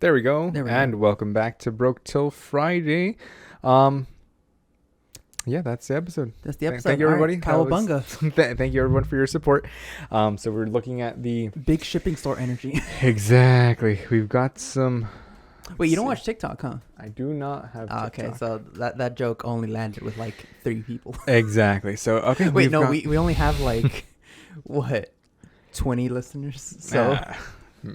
There we go. There we And go. welcome back to Broke Till Friday. Yeah, that's the episode. That's the episode. Thank you, everybody. Cowabunga. Thank you, everyone, for your support. So we're looking at the... Big shipping store energy. Exactly. We've got some... Wait, you don't watch TikTok, huh? I do not have TikTok. Okay, so that joke only landed with like 3 people. Exactly. So, okay. Wait, no, we only have like, what, 20 listeners? So...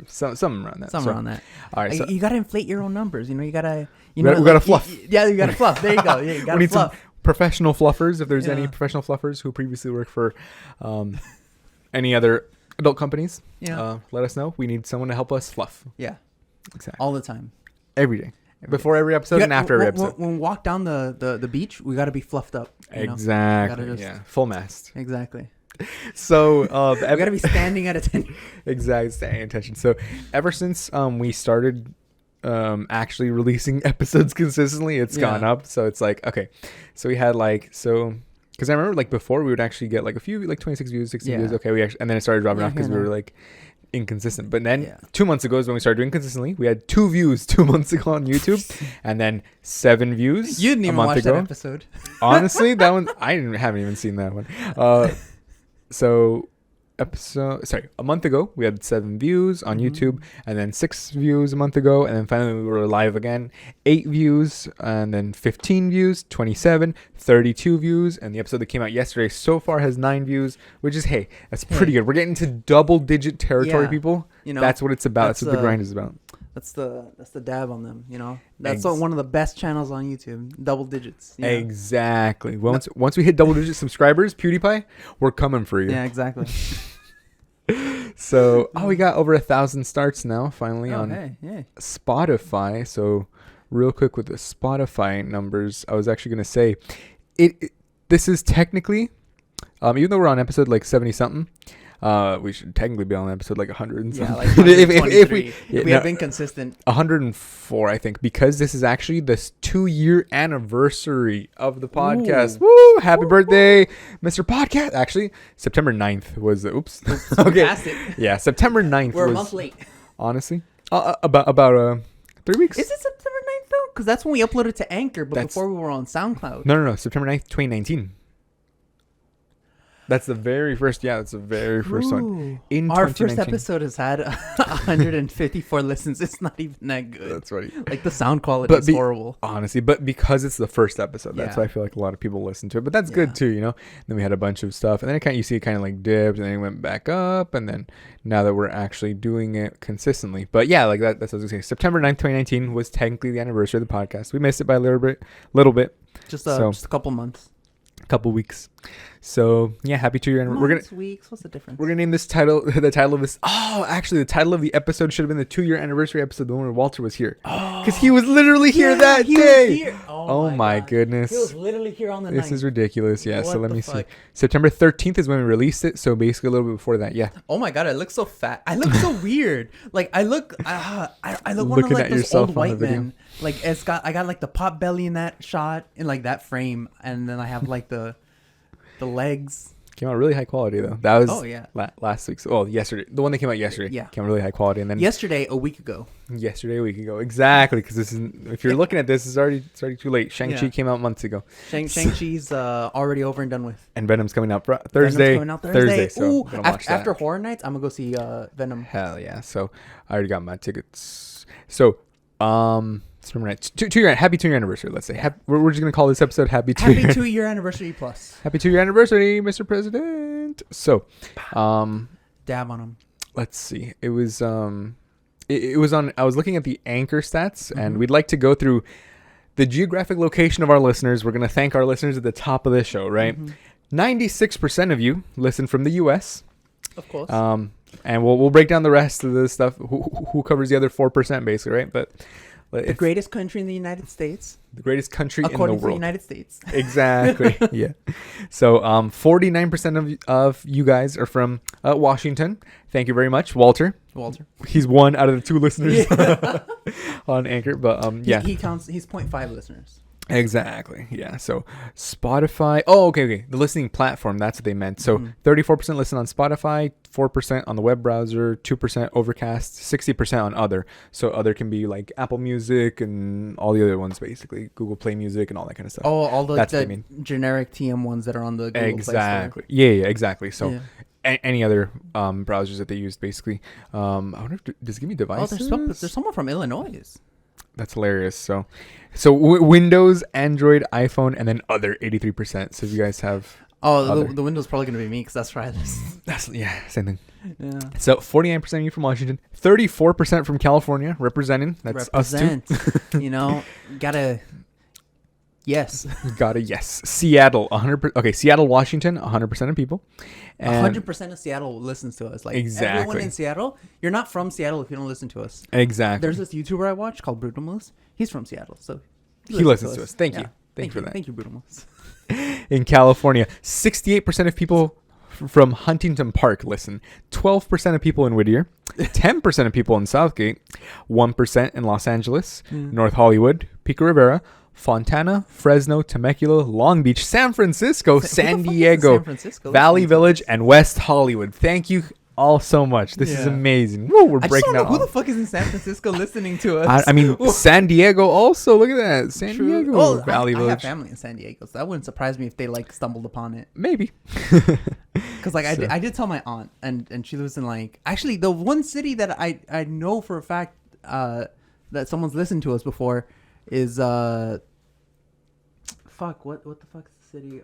something around that. Something around that. All right. So You gotta inflate your own numbers. You gotta... we gotta fluff. Yeah, you gotta fluff. There you go. Yeah, you gotta we need fluff. some professional fluffers. If there's any Yeah. professional fluffers who previously worked for any other adult companies, Yeah. let us know. We need someone to help us fluff. Yeah. Exactly. All the time. Every day. Before every episode and after every episode. When we walk down the beach, we gotta be fluffed up. Exactly. Gotta just- Yeah. Full mast. Exactly. So We gotta be standing at attention. exactly, staying attention. So ever since we started actually releasing episodes consistently, it's gone up. So it's like, okay, so we had because I remember like before we would actually get like a few, like 26 views, 60 views. Okay, and then it started dropping off because we were like inconsistent. But then 2 months ago is when we started doing consistently. We had 2 views 2 months ago on YouTube, and then 7 views. You didn't even watch that episode. Honestly, that one haven't even seen that one. A month ago we had 7 views on YouTube, and then 6 views a month ago, and then finally we were live again, 8 views, and then 15 views, 27, 32 views, and the episode that came out yesterday so far has 9 views, which is that's pretty good. We're getting to double-digit territory, people. That's what it's about. That's what the grind is about. That's the dab on them, That's one of the best channels on YouTube. Double digits. Exactly. Once we hit double-digit subscribers, PewDiePie, we're coming for you. Yeah, exactly. So, we got over 1,000 starts now, finally, on Spotify. So, real quick with the Spotify numbers, I was actually going to say, this is technically, even though we're on episode like 70-something, we should technically be on episode like 100 and something. Yeah, like if we have been consistent. 104, I think, because this is actually the 2-year anniversary of the podcast. Ooh. Woo! Happy birthday, Mr. Podcast. Actually, September 9th was oops. Okay. Passed it. Yeah, September 9th We're was a month late. Honestly, about 3 weeks. Is it September 9th though? Because that's when we uploaded to Anchor, but before we were on SoundCloud. No, September 9th, 2019. That's the very first. Yeah, that's the very first one. In our 2019. first episode has had 154 listens. It's not even that good. That's right. Like the sound quality is horrible. Honestly, but because it's the first episode, that's why I feel like a lot of people listen to it. But that's good too, Then we had a bunch of stuff, and then you see it kind of like dipped, and then it went back up, and then now that we're actually doing it consistently. But yeah, like that's what I was gonna say. September 9th, 2019 was technically the anniversary of the podcast. We missed it by a little bit. Just a couple months. Couple weeks. So yeah, happy 2-year anniversary. Weeks. What's the difference? We're gonna name this title the title of this. Oh, actually, the title of the episode should have been the 2-year anniversary episode, the one where Walter was here. Oh, because he was literally here that day. Oh my goodness. He was literally here on the 9th. This is ridiculous. Yeah. So let me see. fuck? September 13th is when we released it. So basically a little bit before that. Yeah. Oh my god, I look so fat. I look so weird. Like I look one Looking of like at those yourself old on the white video. men. Like I got like the pot belly in that shot in like that frame, and then I have like the legs. Came out really high quality though. That was last week's. Well, yesterday. The one that came out yesterday. Yeah. Came out really high quality, and then Yesterday, a week ago. a week ago. Exactly, because this is. If you're looking at this, it's already too late. Shang-Chi came out months ago. Shang-Chi's already over and done with. And Venom's coming out Thursday. Thursday. So ooh, after Horror Nights, I'm gonna go see Venom. Hell yeah! So I already got my tickets. So September 9th, happy 2-year anniversary. Let's say we're just gonna call this episode Happy 2-year anniversary plus. Happy 2-year anniversary, Mr. President. So, dab on him. Let's see. It was it was on. I was looking at the Anchor stats, and we'd like to go through the geographic location of our listeners. We're gonna thank our listeners at the top of this show, right? 96% of you listen from the U.S. Of course. And we'll break down the rest of the stuff. Who covers the other 4%, basically, right? But the greatest country in the United States. The greatest country in the world. According to the United States. Exactly. Yeah. So 49% of you guys are from Washington. Thank you very much, Walter. He's one out of the 2 listeners on Anchor. But he counts. He's 0.5 listeners. Exactly. Yeah. So Spotify. Oh, okay. The listening platform. That's what they meant. So 34% listen on Spotify, 4% on the web browser, 2% Overcast, 60% on other. So other can be like Apple Music and all the other ones, basically Google Play Music and all that kind of stuff. Oh, all the, That's what I the mean. generic TM ones that are on the Google Exactly. Play Yeah. Exactly. So. Store. Any other browsers that they use, basically. I wonder if does it give me Oh, devices? there's someone from Illinois. That's hilarious. So Windows, Android, iPhone, and then other 83%. So if you guys have The Window's probably gonna be me because that's right. that's same thing. Yeah. So 49% of you from Washington, 34% from California, representing. That's us too. You know, gotta. Yes. Got a yes. Seattle, 100%. Okay, Seattle, Washington, 100% of people. 100% of Seattle listens to us. Like Exactly. everyone in Seattle, you're not from Seattle if you don't listen to us. Exactly. There's this YouTuber I watch called Brutal Moose. He's from Seattle, so He listens to us. Thank you. Thank you for that. Thank you, Brutal Moose. In California, 68% of people from Huntington Park listen. 12% of people in Whittier. 10% of people in Southgate. 1% in Los Angeles, North Hollywood, Pico Rivera, Fontana, Fresno, Temecula, Long Beach, San Francisco, San Diego, San Francisco Valley Village, and West Hollywood. Thank you all so much. This is Yeah. amazing. Woo, we're I just breaking don't know out. who the fuck is in San Francisco listening to us. I mean, San Diego also. Look at that. San True. Diego, Well, Valley I have Village. family in San Diego, so that wouldn't surprise me if they like stumbled upon it. Maybe. Because like I did tell my aunt, and she lives in like actually the one city that I know for a fact that someone's listened to us before is fuck what the fuck is the city?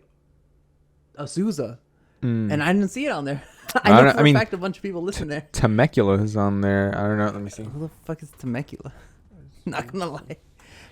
Azusa. And I didn't see it on there. I know for a fact a bunch of people listen there. Temecula is on there. I don't know. Let me see. Who the fuck is Temecula? Not gonna lie.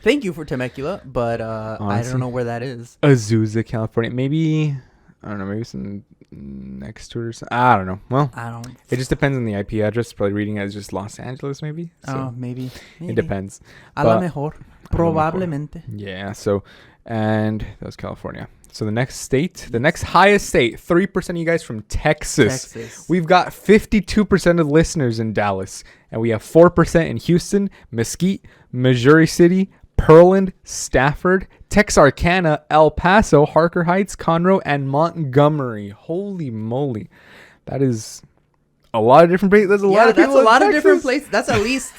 Thank you for Temecula, but I Honestly. don't know where that is. Azusa, California. Maybe, I don't know, maybe some next to it or something. I don't know. Well, I don't. it just depends on the IP address. Probably reading it as just Los Angeles, maybe. So Maybe. it depends. A lo But- mejor. A lo mejor. Probablemente. Yeah. So, and that was California. So the next state, the next highest state, 3% of you guys from Texas. We've got 52% of listeners in Dallas, and we have 4% in Houston, Mesquite, Missouri City, Pearland, Stafford, Texarkana, El Paso, Harker Heights, Conroe, and Montgomery. Holy moly. That is a lot of different places. There's a lot of people That's a lot in of different Texas. places. That's at least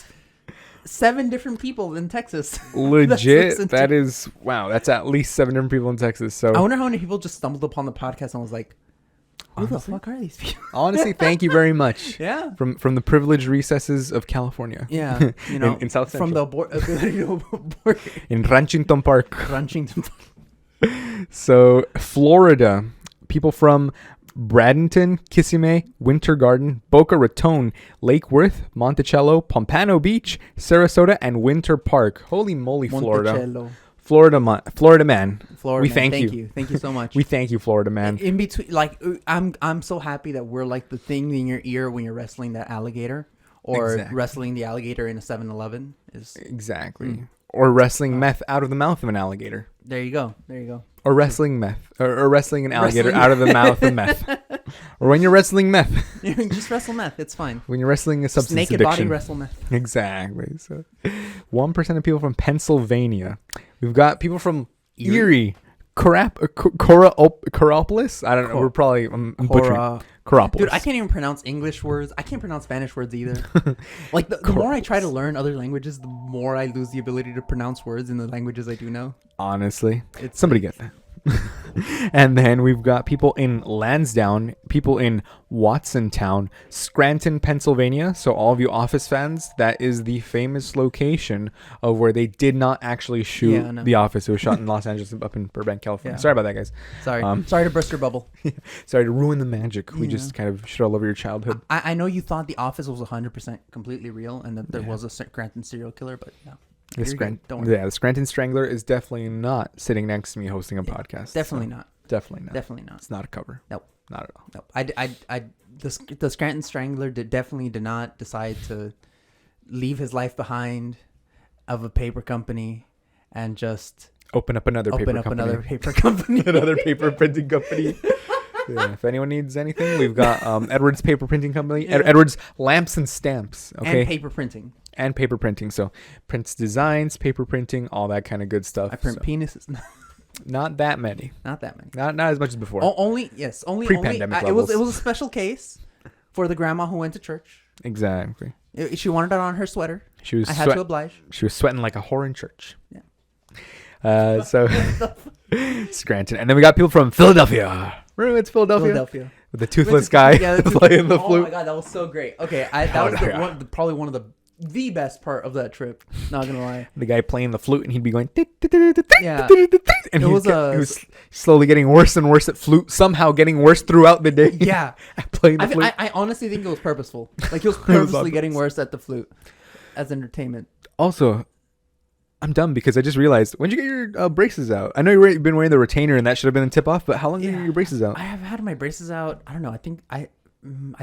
7 different people in Texas. Legit. listen That to- is, wow. That's at least 7 different people in Texas. So I wonder how many people just stumbled upon the podcast and was like, "Who the Honestly? fuck are these people?" honestly, thank you very much. Yeah. From the privileged recesses of California. Yeah, you know, in South from Central. the ability to abort In Ranchington Park. crunching. So, Florida. People from Bradenton, Kissimmee, Winter Garden, Boca Raton, Lake Worth, Monticello, Pompano Beach, Sarasota, and Winter Park. Holy moly, Florida. Monticello. Florida man. Florida. We man, thank thank you. Thank you so much. We thank you, Florida man. In between, like, I'm so happy that we're like the thing in your ear when you're wrestling that alligator, or Exactly. wrestling the alligator in a 7-Eleven. Is Exactly. Or wrestling meth out of the mouth of an alligator. there you go. There you go. Or wrestling meth. Or wrestling an alligator Wrestling- out of the mouth of meth. Or when you're wrestling meth. Just wrestle meth. It's fine. When you're wrestling a Just substance naked addiction. body wrestle meth. Exactly. So 1% of people from Pennsylvania. We've got people from Erie. Coraopolis? I don't know. We're probably I'm butchering. Coraopolis. Dude, I can't even pronounce English words. I can't pronounce Spanish words either. Like the more I try to learn other languages, the more I lose the ability to pronounce words in the languages I do know. Honestly. It's Somebody get that. And then we've got people in Lansdowne, people in Watsontown, Scranton, Pennsylvania. So all of you Office fans, that is the famous location of where they did not actually shoot Yeah, I know. The Office. It was shot in Los Angeles, up in Burbank, California. Yeah. Sorry about that, guys. Sorry. Um, Sorry to burst your bubble. Sorry to ruin the magic. We Yeah. just kind of shit all over your childhood. I know you thought The Office was 100% completely real and that there was a Scranton serial killer, but no. The You're good. Don't worry. Yeah, the Scranton Strangler is definitely not sitting next to me hosting a podcast. Definitely so not. Definitely not. Definitely not. It's not a cover. Nope. Not at all. Nope. The Scranton Strangler definitely did not decide to leave his life behind of a paper company and just Open up another open paper up company. another paper company. Another paper printing company. Yeah, if anyone needs anything, we've got Edwards Paper Printing Company, Yeah. Edwards Lamps and Stamps. Okay, And paper printing. and paper printing. So prints designs, paper printing, all that kind of good stuff. I print so. penises. Not that many. Not that many. Not as much as before. Only Pre-pandemic it was levels. a special case for the grandma who went to church. Exactly. She wanted it on her sweater. She was I had to oblige. She was sweating like a whore in church. Yeah. So Scranton, and then we got people from Philadelphia. Remember it's Philadelphia with the toothless guy playing the flute. Oh my god, that was so great. Okay, that was probably one of the best part of that trip. Not gonna lie. The guy playing the flute, and he'd be going. Yeah. And he was slowly getting worse and worse at flute. Somehow getting worse throughout the day. Yeah. Playing the flute. I honestly think it was purposeful. Like he was purposely getting worse at the flute as entertainment. Also, I'm dumb because I just realized, when did you get your braces out? I know you've been wearing the retainer and that should have been a tip off, but how long have you had your braces out? I have had my braces out. I don't know. I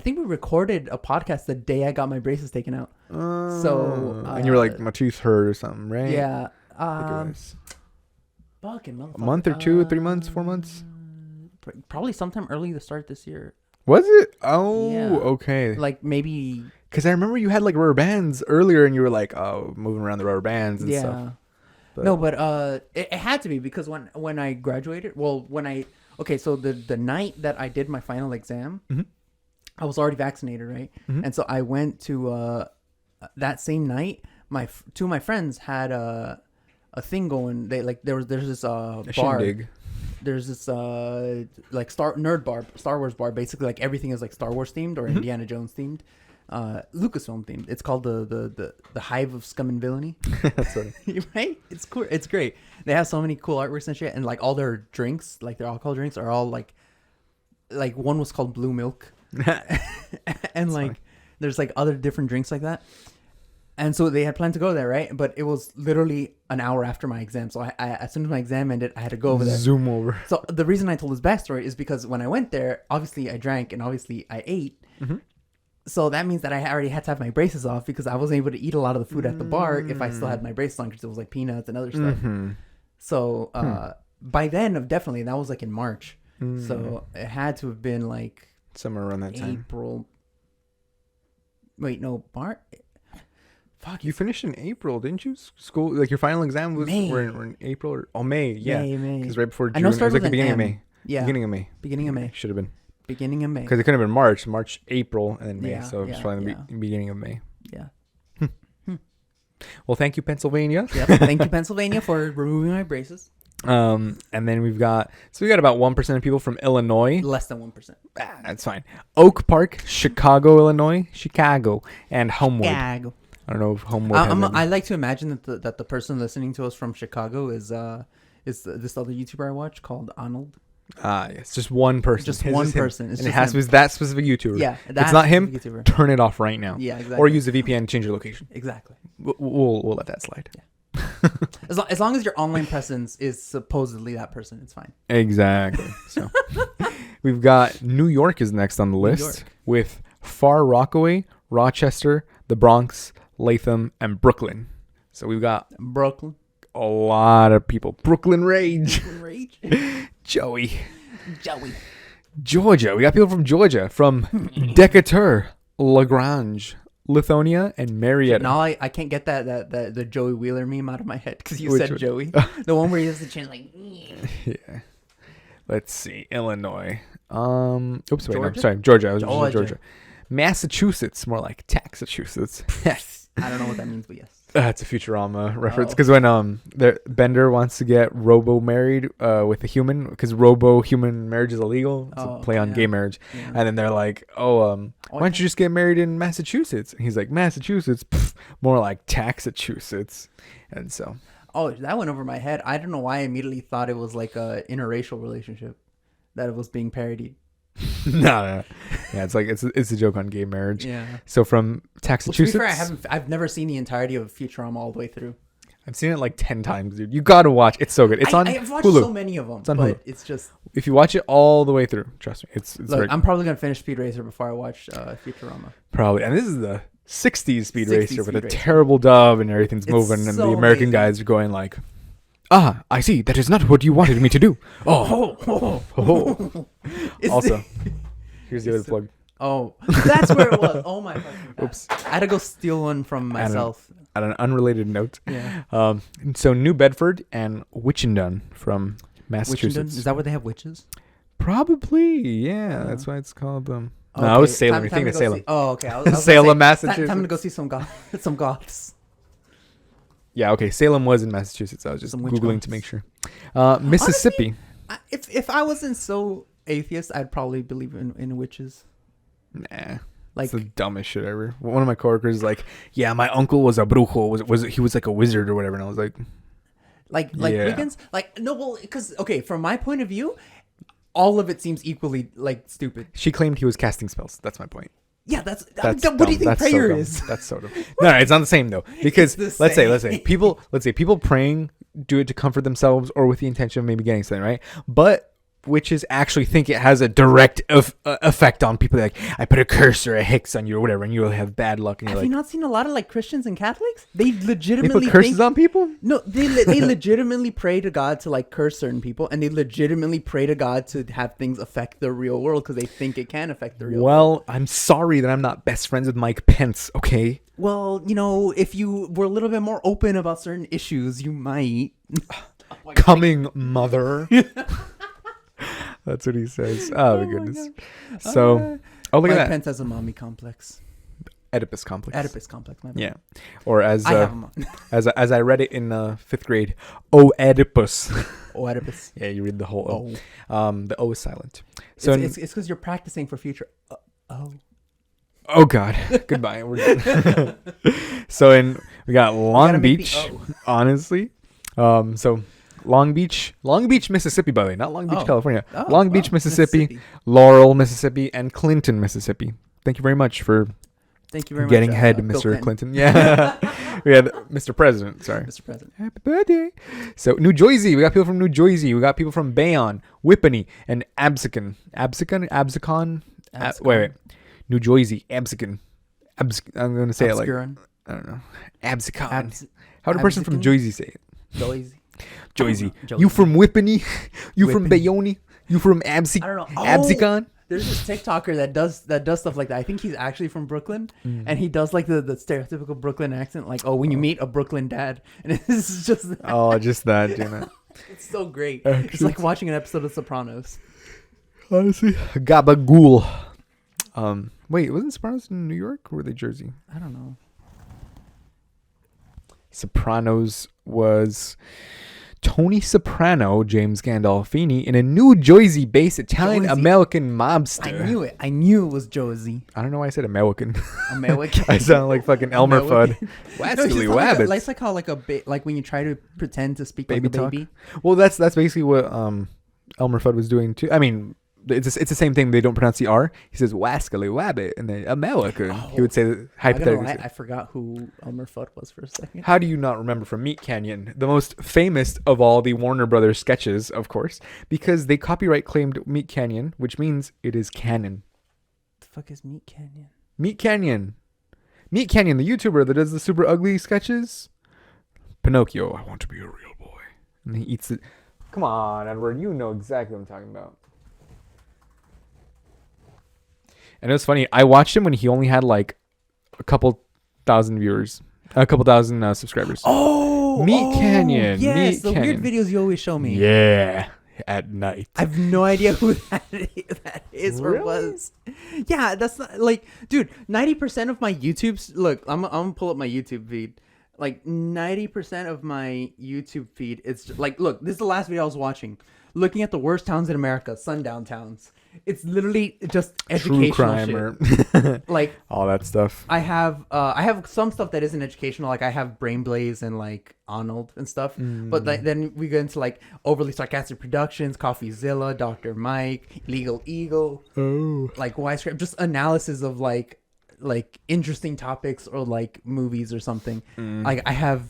think we recorded a podcast the day I got my braces taken out. And you were like, my tooth hurt or something, right? Yeah. A month or 2 or 3 months, 4 months? Probably sometime early the start this year. Was it? Oh, yeah. Okay. Like maybe. Because I remember you had like rubber bands earlier and you were like, oh, moving around the rubber bands and stuff. But. No, but it had to be because when I graduated, so the night that I did my final exam, mm-hmm. I was already vaccinated, right? Mm-hmm. And so I went to that same night. Two of my friends had a thing going. They like there's this bar. Shindig. There's this like Star Wars bar. Basically, like everything is like Star Wars themed or mm-hmm. Indiana Jones themed, Lucasfilm themed. It's called the Hive of Scum and Villainy. That's funny. Right? It's cool. It's great. They have so many cool artworks and shit, and like all their drinks, like their alcohol drinks, are all like one was called Blue Milk, and like funny. There's like other different drinks like that. And so they had planned to go there, right? But it was literally an hour after my exam. So I as soon as my exam ended, I had to go over there. Zoom over. So the reason I told this backstory is because when I went there, obviously I drank and obviously I ate. Mm-hmm. So that means that I already had to have my braces off because I wasn't able to eat a lot of the food at the bar if I still had my braces on because it was like peanuts and other stuff. Mm-hmm. So by then, definitely, that was like in March. So it had to have been like somewhere around that time. April. Wait, no, March? Fuck, you finished in April, didn't you? School, like your final exam was were in April or May? Yeah, May. Because right before June, I know it was like the beginning M. of May. Yeah, beginning of May. Should have been beginning of May. Because it couldn't have been March, April, and then May. Yeah, so it's probably the beginning of May. Yeah. Well, thank you, Pennsylvania. Yep. Thank you, Pennsylvania, for removing my braces. And then we got about 1% of people from Illinois. Less than 1%. That's fine. Oak Park, Chicago, Illinois, and Homewood. Chicago. I don't know if Homewood. I like to imagine that the person listening to us from Chicago is this other YouTuber I watch called Arnold. Yes, just one person. Just one person. And it has to be that specific YouTuber. Yeah, if it's not him, YouTuber. Turn it off right now. Yeah, exactly. Or use a VPN and change your location. Exactly. We'll let that slide. Yeah. as long as your online presence is supposedly that person, it's fine. Exactly. So we've got New York is next on the list with Far Rockaway, Rochester, the Bronx, Latham, and Brooklyn. So we've got Brooklyn. A lot of people. Brooklyn Rage. Brooklyn Rage. Joey. Georgia. We got people from Georgia, from Decatur, Lagrange, Lithonia, and Marietta. No, I can't get that the Joey Wheeler meme out of my head because you said Joey. The one where he has the chin like. Yeah. Let's see. Illinois. Oops. Wait. No, sorry. Georgia. I was Georgia. Massachusetts. More like Taxachusetts. Yes. I don't know what that means, but yes. It's a Futurama reference because when Bender wants to get Robo married with a human because Robo-human marriage is illegal. It's a play on gay marriage. Yeah. And then they're like, why don't you just get married in Massachusetts? And he's like, Massachusetts? Pff, more like Taxachusetts. And so. Oh, that went over my head. I don't know why I immediately thought it was like a interracial relationship that it was being parodied. No. Yeah, it's like it's a joke on gay marriage. Yeah. So from Taxachusetts. Well, to be fair, I've never seen the entirety of Futurama all the way through. I've seen it like 10 times, dude. You gotta watch. It's so good. It's on I've watched Hulu. So many of them, it's on but Hulu. It's just if you watch it all the way through, trust me, it's look, I'm probably gonna finish Speed Racer before I watch Futurama. Probably, and this is the 60s Speed Racer with a terrible dub and everything's moving, and the American guys are going like, I see. That is not what you wanted me to do. Also, here's the other plug. Oh, that's where it was. Oh my fucking God. Oops. I had to go steal one from myself. At an unrelated note. Yeah. So New Bedford and Wichita from Wichita? Massachusetts. Is that where they have witches? Probably, yeah. That's why it's called No, Okay, it was Salem. You're time thinking to of go Salem. see- oh, okay. I was gonna Salem, say, Massachusetts. Time to go see some goths. Yeah, okay. Salem was in Massachusetts. I was just Some witch Googling goths. to make sure. Mississippi. If I wasn't so atheist, I'd probably believe in witches. Nah. Like, It's the dumbest shit ever. One of my coworkers is like, yeah, my uncle was a brujo. He was like a wizard or whatever. And I was like, like Yeah. Wiccans. Like, no, well, because okay, from my point of view, all of it seems equally like stupid. she claimed he was casting spells. That's my point. Yeah, that's That's what do you dumb. think That's so prayer dumb. is? That's so dumb. No, it's not the same though. Because It's the let's say same. people praying do it to comfort themselves or with the intention of maybe getting something, right? But witches actually think it has a direct effect on people. Like, I put a curse or a hex on you or whatever, and you'll have bad luck. And you're Have like, you not seen a lot of like Christians and Catholics? They they legitimately put curses think, on people? No, they legitimately pray to God to like curse certain people, and they legitimately pray to God to have things affect the real world because they think it can affect the real world. Well, I'm sorry that I'm not best friends with Mike Pence, okay? Well, if you were a little bit more open about certain issues, you might. Coming mother. That's what he says. Oh, my goodness. So, oh, look Mike at that. Pence has a mommy complex. Oedipus complex. Oedipus complex. My bad. Yeah. Or as I have a mom. as I read it in 5th grade, Oedipus. Oedipus. Yeah, you read the whole O. Oh. The O is silent. So, it's because you're practicing for future. Oh. oh God, goodbye. We're done. So we got gotta Long make the Beach, O. honestly. So Long Beach, Mississippi, by the way, not Long Beach, Oh. California. Oh, Long wow, Beach, Mississippi, Laurel, Mississippi, and Clinton, Mississippi. Thank you very much for Thank you very getting much. ahead, Bill Mr. Clinton. Clinton. Yeah, we had Mr. President. Sorry. Mr. President. Happy birthday. So New Jersey, we got people from New Jersey. We got people from Bayonne, Whippany, and Absecon. Wait. New Jersey, Absecon. I'm going to say it like, Obscuron. I don't know. Absecon. Abs- How would a person from Absecon? Jersey say it? Joyzy. Jersey. Josie. You from Whippany? You from Whippany. Bayonne? You from Absecon? I don't know. Oh, Absecon? There's this TikToker that does stuff like that. I think he's actually from Brooklyn, Mm. and he does like the stereotypical Brooklyn accent, like, oh, when you meet a Brooklyn dad, and it's just Oh, just that, doing that. it's so great. It's Actually- like watching an episode of Sopranos. Honestly. Gabagool. Wait, wasn't Sopranos in New York or were they Jersey? I don't know. Sopranos was Tony Soprano, James Gandolfini, in a New Jersey-based Italian-American mobster. I knew it. I knew it was Josie. I don't know why I said American. American. I sound like fucking Elmer Fudd. American. Wascally No, Wabbits. it's like how like like when you try to pretend to speak Baby like a talk? baby. Well, that's basically what Elmer Fudd was doing too. I mean, it's the same thing. They don't pronounce the R. He says Wascally Wabbit, and then American. He would say I hypothetically. I forgot who Elmer Fudd was for a second. How do you not remember from Meat Canyon, the most famous of all the Warner Brothers sketches, of course, because they copyright claimed Meat Canyon, which means it is canon. The fuck is Meat Canyon? Meat Canyon, the YouTuber that does the super ugly sketches. Pinocchio, I want to be a real boy, and he eats it. Come on, Edward, you know exactly what I'm talking about. And it was funny. I watched him when he only had like a couple thousand viewers, a couple thousand subscribers. Oh, Meat Canyon, Yes, Meat the Canyon. weird videos you always show me. Yeah, at night. I have no idea who that is or Really? was. Yeah, that's not like, dude. 90% of my YouTube's look. I'm gonna pull up my YouTube feed. Like 90% of my YouTube feed, it's just, like, look. This is the last video I was watching. Looking at the worst towns in America, sundown towns. It's literally just educational True crime shit. or Like all that stuff. I have some stuff that isn't educational, like I have Brain Blaze and like Arnold and stuff. But then we go into like overly sarcastic productions, CoffeeZilla, Dr. Mike, Legal Eagle, Oh. like Wisecrack, just analysis of like interesting topics or like movies or something. Like I have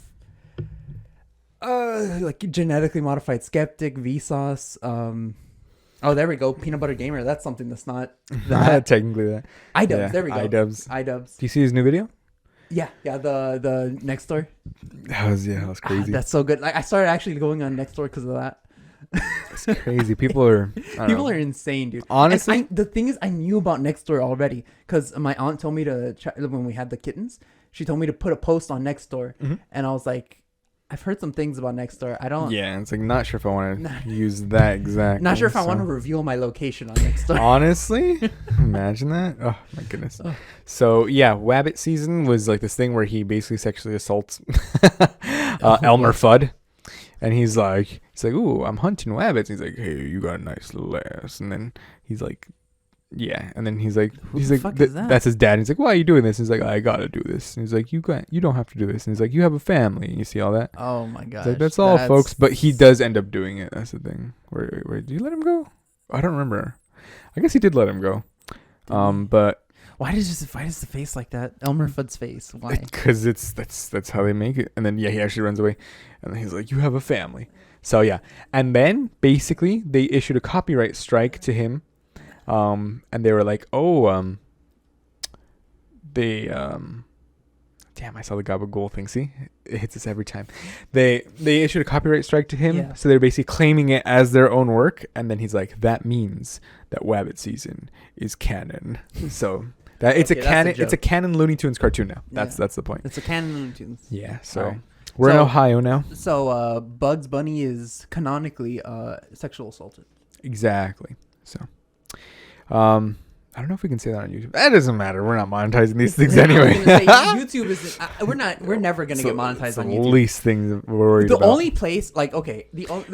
like Genetically Modified Skeptic, Vsauce, oh, there we go. Peanut Butter Gamer. That's something that's not that. Technically that. iDubbbz. Yeah, There we go. iDubbbz. iDubbbz. Do you see his new video? Yeah. The Nextdoor. That was crazy. That's so good. Like I started actually going on Nextdoor because of that. It's crazy. People are People are insane, dude. Honestly, And the thing is, I knew about Nextdoor already because my aunt told me to when we had the kittens. She told me to put a post on Nextdoor, and I was like, I've heard some things about Nextdoor. I don't. Yeah, it's like not sure if I want to use that exact. Not sure if I want to reveal my location on Nextdoor. Honestly, imagine that. Oh my goodness. Oh. So yeah, Wabbit season was like this thing where he basically sexually assaults Elmer Fudd, and he's like, ooh, I'm hunting wabbits. And he's like, hey, you got a nice little ass, and then he's like, yeah, and then he's like, fuck is that? That's his dad. And he's like, why are you doing this? And he's like, I gotta do this. And he's like, you don't have to do this. And he's like, you have a family. And you see all that. Oh my gosh. Like, that's all, folks. But he does end up doing it. That's the thing. Where do you let him go? I don't remember. I guess he did let him go. But why does the face like that? Elmer Fudd's face. Why? Because that's how they make it. And then yeah, he actually runs away. And then he's like, you have a family. So yeah, and then basically they issued a copyright strike to him. And they were like, damn, I saw the gabagool thing. See, it hits us every time. They issued a copyright strike to him, Yeah. so they're basically claiming it as their own work. And then he's like, that means that Wabbit season is canon. So that it's Okay, a that's a canon. joke. It's a canon Looney Tunes cartoon now. That's the point. It's a canon Looney Tunes. Yeah. So Alright. we're in So- Ohio now. So Bugs Bunny is canonically sexual assaulted. Exactly. So, I don't know if we can say that on YouTube. That doesn't matter. We're not monetizing these things anyway. I was gonna say, YouTube is. We're never gonna get monetized it's on the YouTube. least things we're worried The about. only place, like, okay,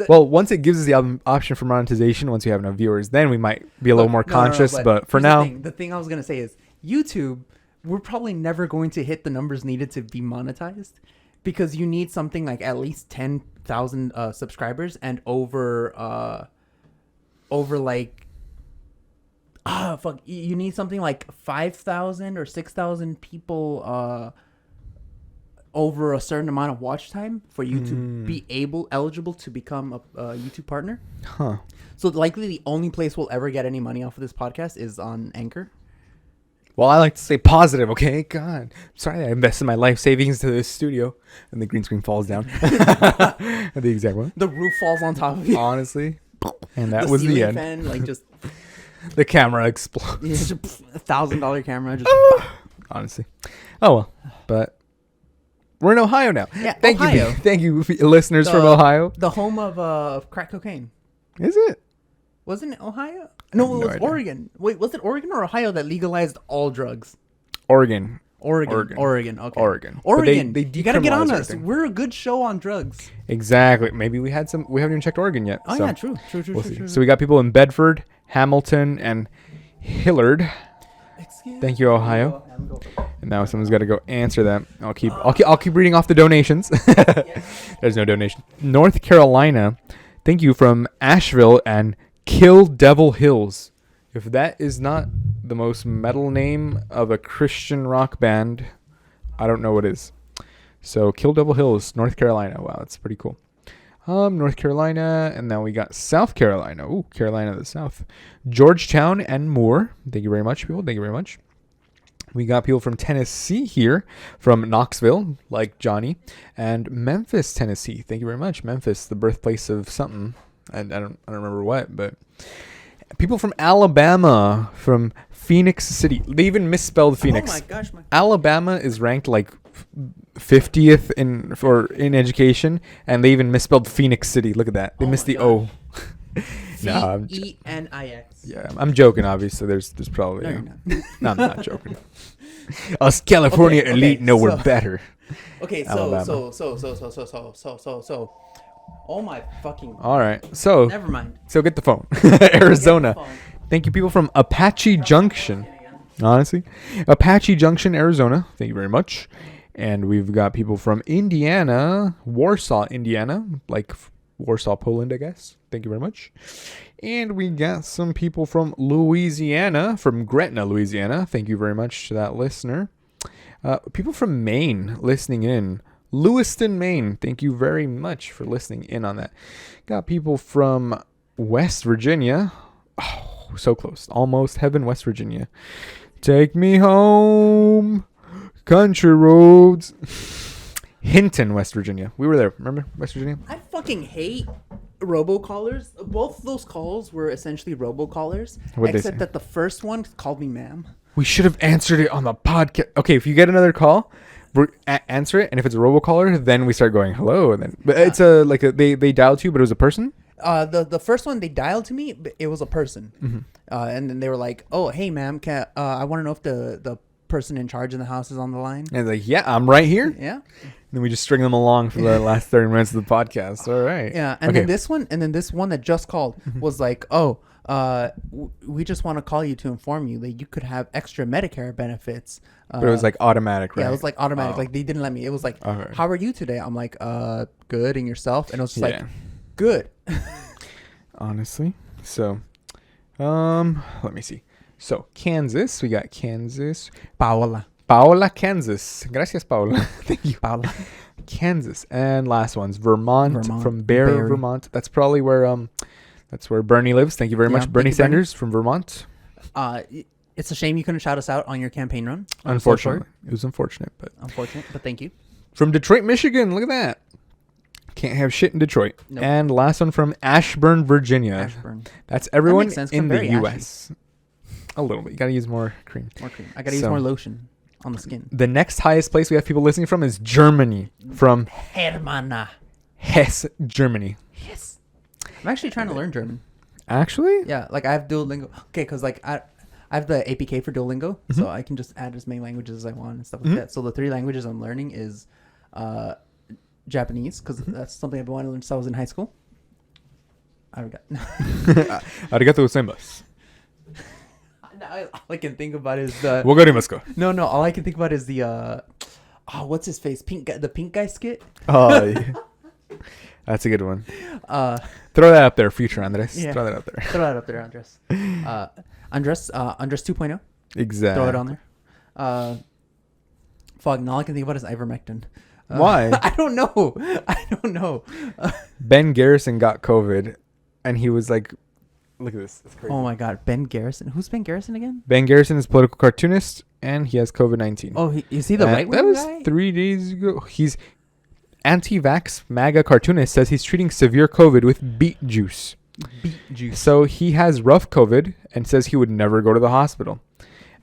Well, once it gives us the option for monetization, once we have enough viewers, then we might be a little more conscious. But for here's now, the thing I was gonna say is YouTube. We're probably never going to hit the numbers needed to be monetized because you need something like at least 10,000 subscribers and over like. You need something like 5,000 or 6,000 people over a certain amount of watch time for you to be eligible to become a YouTube partner. huh? So likely the only place we'll ever get any money off of this podcast is on Anchor. Well, I like to stay positive. Okay, God, sorry, I invested my life savings to this studio, and the green screen falls down. The exact one. The roof falls on top of you. Honestly, and that was the ceiling end. fan, like just The camera explodes. $1,000 camera. Just Honestly, oh well, but we're in Ohio now. Yeah, thank Ohio. you, thank you, listeners from Ohio. the home of crack cocaine. Is it? Wasn't it Ohio? No, it was idea. Oregon. Wait, was it Oregon or Ohio that legalized all drugs? Oregon. Oregon. Okay. Oregon. But Oregon. they You gotta get on decriminalized us. everything. We're a good show on drugs. Exactly. Maybe we haven't even checked Oregon yet. Oh so yeah, true. we'll see. So we got people in Bedford, Hamilton, and Hillard. Thank you, Ohio. And now someone's got to go answer that. I'll keep reading off the donations. There's no donation. North Carolina. Thank you from Asheville and Kill Devil Hills. If that is not the most metal name of a Christian rock band, I don't know what is. So Kill Devil Hills, North Carolina. Wow, that's pretty cool. North Carolina, and now we got South Carolina. Ooh, Carolina of the South. Georgetown and Moore. Thank you very much, people. Thank you very much. We got people from Tennessee here, from Knoxville, like Johnny, and Memphis, Tennessee. Thank you very much, Memphis, the birthplace of something. I don't remember what, but people from Alabama, from Phoenix City. They even misspelled Phoenix. Oh my gosh, Alabama is ranked like 50th in education, and they even misspelled Phoenix City. Look at that. They missed the O. No, Phoenix. Yeah, I'm joking. Obviously, there's probably. No, you're not. No, I'm not joking. Us California Okay, elite know we're so- better. Okay, Alabama. so. Oh my fucking. All right, so Never mind. get the phone. Get Arizona. the phone. Thank you, people from Apache Junction. Honestly, Apache Junction, Arizona. Thank you very much. And we've got people from Indiana, Warsaw, Indiana, like Warsaw, Poland, I guess. Thank you very much. And we got some people from Louisiana, from Gretna, Louisiana. Thank you very much to that listener. People from Maine listening in. Lewiston, Maine. Thank you very much for listening in on that. Got people from West Virginia. Oh, so close. Almost heaven, West Virginia. Take me home. Country roads. Hinton, West Virginia. We were there. Remember West Virginia? I fucking hate robocallers. Both of those calls were essentially robocallers, What'd they except say? that the first one called me ma'am. We should have answered it on the podcast. Okay, if you get another call, answer it, and if it's a robocaller, then we start going hello, and then but it's they dialed you, but it was a person. The first one they dialed to me, but it was a person, and then they were like, "Oh, hey, ma'am, I want to know if the person in charge in the house is on the line." And like, yeah, I'm right here. Yeah, And then we just string them along for the last 30 minutes of the podcast. All right. yeah, and then this one that just called was like, "Oh, we just want to call you to inform you that you could have extra Medicare benefits." But it was like automatic, right? Yeah, it was like automatic. Oh. Like they didn't let me. It was like, Okay. "How are you today?" I'm like, good, and yourself?" And it was just like, Yeah. "Good." Honestly. So, let me see. So, Kansas, we got Kansas. Paola. Paola, Kansas. Gracias, Paola. Thank you. Paola. Kansas. And last one's Vermont, from Barre, Barre. Vermont. That's probably where Bernie lives. Thank you very Yeah, much, Bernie thank you, Bernie. Sanders from Vermont. It's a shame you couldn't shout us out on your campaign run. Unfortunately. It was unfortunate, but Unfortunate, but thank you. from Detroit, Michigan. Look at that. Can't have shit in Detroit. Nope. And last one from Ashburn, Virginia. Ashburn. That's everyone makes sense, 'cause in I'm the very U.S. A little bit. You gotta use more cream. More cream. I gotta use So- more lotion on the skin. The next highest place we have people listening from is Germany. From Hermana. Hesse, Germany. Yes. I'm actually trying to learn German. Actually? Yeah, like I have Duolingo. Okay, because like I have the APK for Duolingo, so I can just add as many languages as I want and stuff like that. So the 3 languages I'm learning is Japanese, because that's something I've been wanting to learn since I was in high school. Arigatou gozaimasu. All I can think about is the Wagarimasu ka? no. All I can think about is the what's his face? The pink guy skit. Oh, yeah. That's a good one. Uh, Throw that up there, future Andres. Yeah. Throw that up there. throw that up there, Andres. Andres 2.0. Exactly. Throw it on there. Fuck. Now all I can think about is ivermectin. Why? I don't know. Ben Garrison got COVID, and he was like, look at this. It's crazy. Oh my God, Ben Garrison. Who's Ben Garrison again? Ben Garrison is a political cartoonist, and he has COVID-19. Oh, is he the right That wing was guy? 3 days ago. He's anti-vax MAGA cartoonist says he's treating severe COVID with beet juice. Beet juice. So he has rough COVID and says he would never go to the hospital.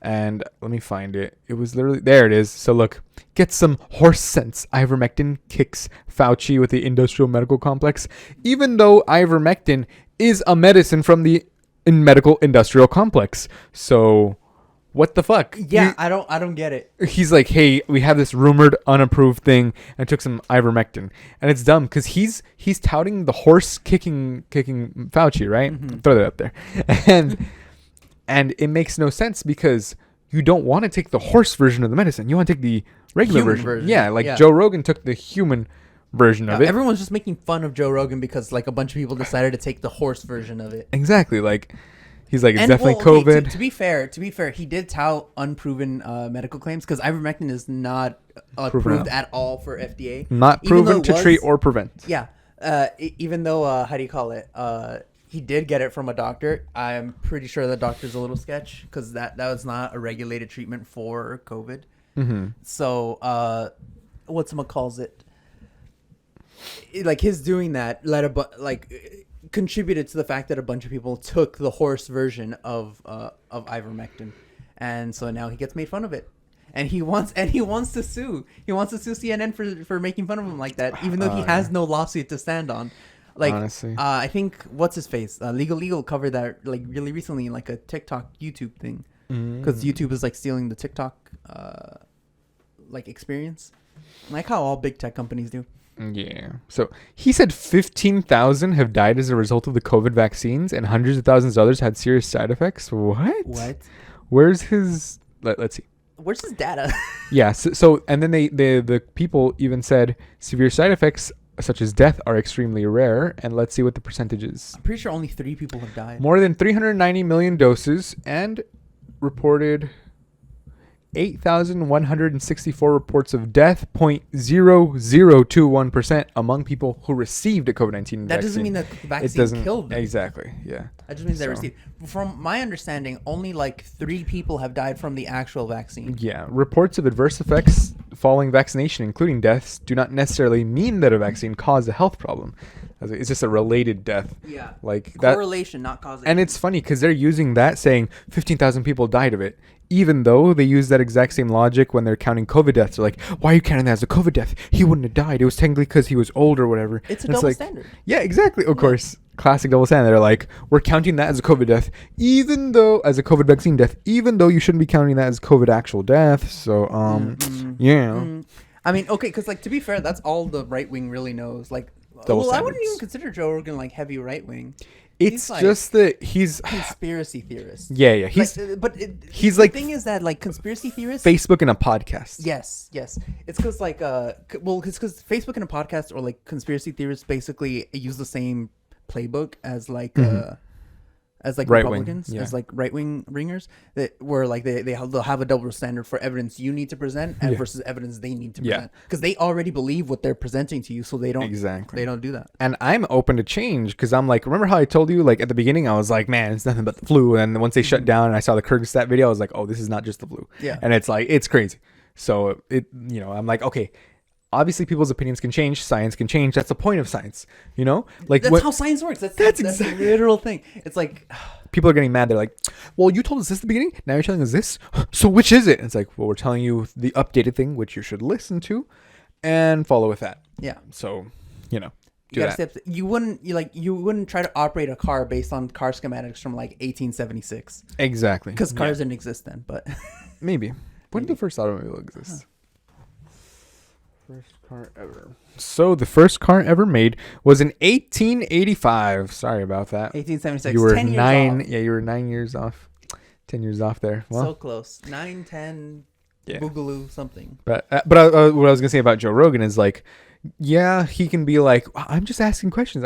And let me find it. It was literally, there it is. So look, get some horse sense. Ivermectin kicks Fauci with the industrial medical complex, even though ivermectin is a medicine from the medical industrial complex. So what the fuck? Yeah, I don't get it. He's like, hey, we have this rumored unapproved thing, and took some ivermectin, and it's dumb because he's touting the horse kicking Fauci, right? Throw that up there, and it makes no sense because you don't want to take the horse version of the medicine. You want to take the regular Human version. Yeah, like yeah. Joe Rogan took the human version of it. Everyone's just making fun of Joe Rogan because like a bunch of people decided to take the horse version of it. Exactly, like. He's like, it's And, definitely well, okay, COVID. To be fair, he did tout unproven medical claims because ivermectin is not approved at all for FDA. Not Even though proven it to was- treat or prevent. Yeah, even though how do you call it? He did get it from a doctor. I'm pretty sure the doctor's a little sketch because that was not a regulated treatment for COVID. Mm-hmm. So whatchamacalls it? Like his doing that contributed to the fact that a bunch of people took the horse version of ivermectin, and so now he gets made fun of it, and he wants to sue. He wants to sue CNN for making fun of him like that, even though he has no lawsuit to stand on. Like, Honestly. I think what's his face, Legal covered that like really recently in like a TikTok YouTube thing, because YouTube is like stealing the TikTok like experience, like how all big tech companies do. Yeah. So he said 15,000 have died as a result of the COVID vaccines, and hundreds of thousands of others had serious side effects. What? Where's his? Let's see. Where's his data? Yeah. So and then the people even said severe side effects such as death are extremely rare. And let's see what the percentage is. I'm pretty sure only 3 people have died. More than 390 million doses and reported 8,164 reports of death, 0.0021% among people who received a COVID-19 vaccine. That doesn't mean that the vaccine killed them. Exactly, yeah. That just means they received. From my understanding, only like 3 people have died from the actual vaccine. Yeah, reports of adverse effects following vaccination, including deaths, do not necessarily mean that a vaccine caused a health problem. It's just a related death. Yeah. Like that correlation, not causation. And it's funny because they're using that saying 15,000 people died of it, even though they use that exact same logic when they're counting COVID deaths. They're like, why are you counting that as a COVID death? He wouldn't have died. It was technically because he was old or whatever. It's a and double like, standard. Yeah, exactly. Of course. Classic double standard. They're like, we're counting that as a COVID death, even though as a COVID vaccine death, even though you shouldn't be counting that as COVID actual death. So, I mean, okay, because like to be fair, that's all the right wing really knows. Like, Double I wouldn't standards. even consider Joe Rogan like heavy right wing. It's like just that he's conspiracy theorist. yeah. He's like, but he's the like thing is that like conspiracy theorists. Facebook and a podcast. Yes. It's because like it's because Facebook and a podcast or like conspiracy theorists basically use the same playbook as like Right wing, Republicans, yeah. as like right wing ringers that where like they'll have a double standard for evidence you need to present and versus evidence they need to present because they already believe what they're presenting to you, so they don't they don't do that. And I'm open to change because I'm like, remember how I told you like at the beginning I was like, man, it's nothing but the flu, and once they shut down and I saw the Kyrgyzstan video, I was like, oh, this is not just the flu. Yeah. And it's like it's crazy. So I'm like, okay. Obviously, people's opinions can change. Science can change. That's the point of science, Like That's how science works. That's exactly the literal thing. It's like people are getting mad. They're like, "Well, you told us this at the beginning. Now you're telling us this. So which is it?" And it's like, "Well, we're telling you the updated thing, which you should listen to, and follow with that." yeah. So, You gotta step. You wouldn't try to operate a car based on car schematics from like 1876 Exactly. because cars didn't exist then. But Maybe. When did the first automobile exist? First car ever. So the first car ever made was in 1885. Sorry about that. 1876. You were 10 years 9. off. Yeah, you were 9 years off. 10 years off there. Well, So close. 9, 10, yeah. boogaloo, something. But what I was gonna say about Joe Rogan is like, yeah, he can be like, I'm just asking questions.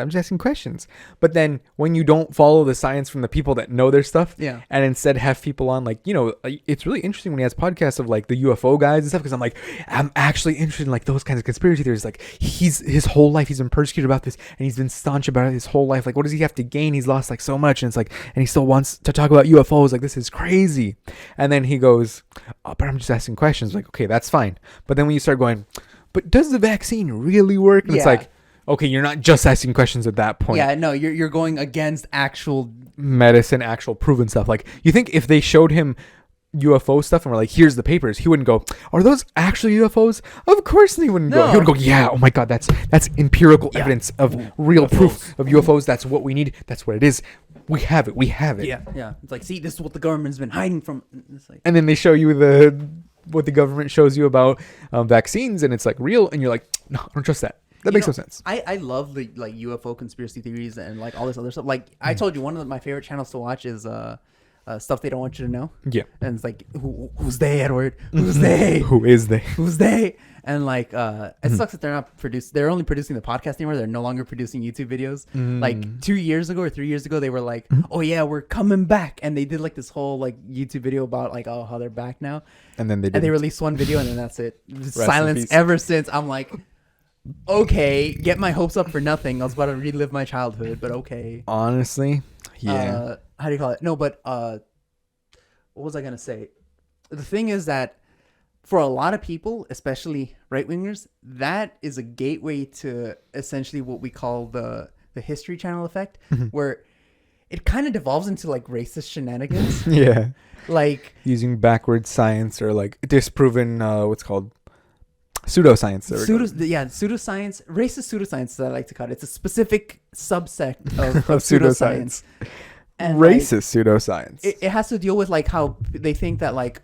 But then when you don't follow the science from the people that know their stuff, Yeah. and instead have people on like, it's really interesting when he has podcasts of like the UFO guys and stuff, because I'm like, I'm actually interested in like those kinds of conspiracy theories. Like his whole life he's been persecuted about this, and he's been staunch about it his whole life. Like, what does he have to gain? He's lost like so much, and it's like, and he still wants to talk about UFOs. Like, this is crazy. And then he goes, oh, but I'm just asking questions. Like, okay, that's fine. But then when you start going, but does the vaccine really work? And it's like, okay, you're not just asking questions at that point. Yeah, no, you're going against actual medicine, actual proven stuff. Like, you think if they showed him UFO stuff and were like, here's the papers, he wouldn't go, are those actually UFOs? Of course he wouldn't go. He would go, yeah, oh my God, that's empirical evidence of real UFOs. proof of UFOs. That's what we need. That's what it is. We have it. Yeah. It's like, see, this is what the government's been hiding from. It's like, And then they show you what the government shows you about vaccines, and it's like real, and you're like, no, I don't trust that. That makes no sense. I love the like UFO conspiracy theories and like all this other stuff. Like I told you, one of my favorite channels to watch is Stuff They Don't Want You to Know. Yeah. And it's like, who's they, Edward? Who's they? Who is they? Who's they? And like, it sucks that they're only producing the podcast anymore. They're no longer producing YouTube videos. Like 2 years ago or 3 years ago, they were like, oh yeah, we're coming back. And they did like this whole like YouTube video about like, oh, how they're back now. And then they released one video and then that's it. Rest Silence in peace. ever since. I'm like, okay, get my hopes up for nothing. I was about to relive my childhood, but okay. Honestly, yeah. How do you call it? No, but what was I gonna say? The thing is that for a lot of people, especially right wingers, that is a gateway to essentially what we call the History Channel effect, where it kind of devolves into like racist shenanigans. Yeah. Like using backwards science or like disproven what's called pseudoscience. Pseudoscience, racist pseudoscience that I like to call it. It's a specific subsect of pseudoscience. And racist pseudoscience. It has to deal with like how they think that like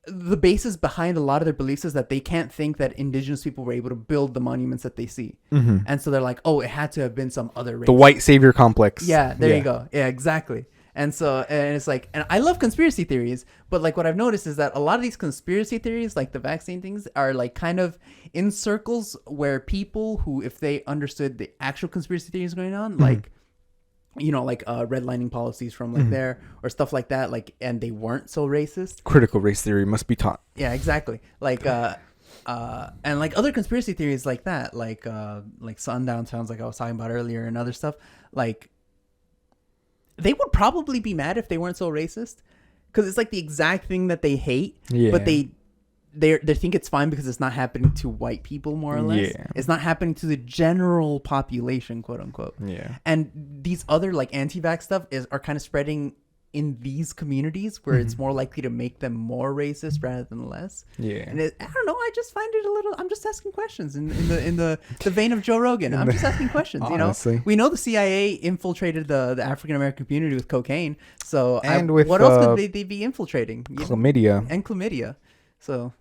the basis behind a lot of their beliefs is that they can't think that indigenous people were able to build the monuments that they see. And so they're like, oh, it had to have been some other race. The white savior complex. Yeah, there you go. Yeah, exactly. And so, and it's like, and I love conspiracy theories, but like what I've noticed is that a lot of these conspiracy theories, like the vaccine things, are like kind of in circles where people who, if they understood the actual conspiracy theories going on, like like redlining policies from like there or stuff like that, like, and they weren't so racist. Critical race theory must be taught. Yeah, exactly. Like and like other conspiracy theories like that, like sundown towns, like I was talking about earlier, and other stuff, like they would probably be mad if they weren't so racist, because it's like the exact thing that they hate, but they think it's fine because it's not happening to white people, more or less. Yeah. It's not happening to the general population, quote unquote. Yeah. And these other like anti-vax stuff are kind of spreading in these communities where it's more likely to make them more racist rather than less. Yeah. And I don't know, I just find it a little, I'm just asking questions in the vein of Joe Rogan. I'm just asking questions, Honestly. We know the CIA infiltrated the African American community with cocaine. So with, what else could they be infiltrating? Chlamydia. And chlamydia. So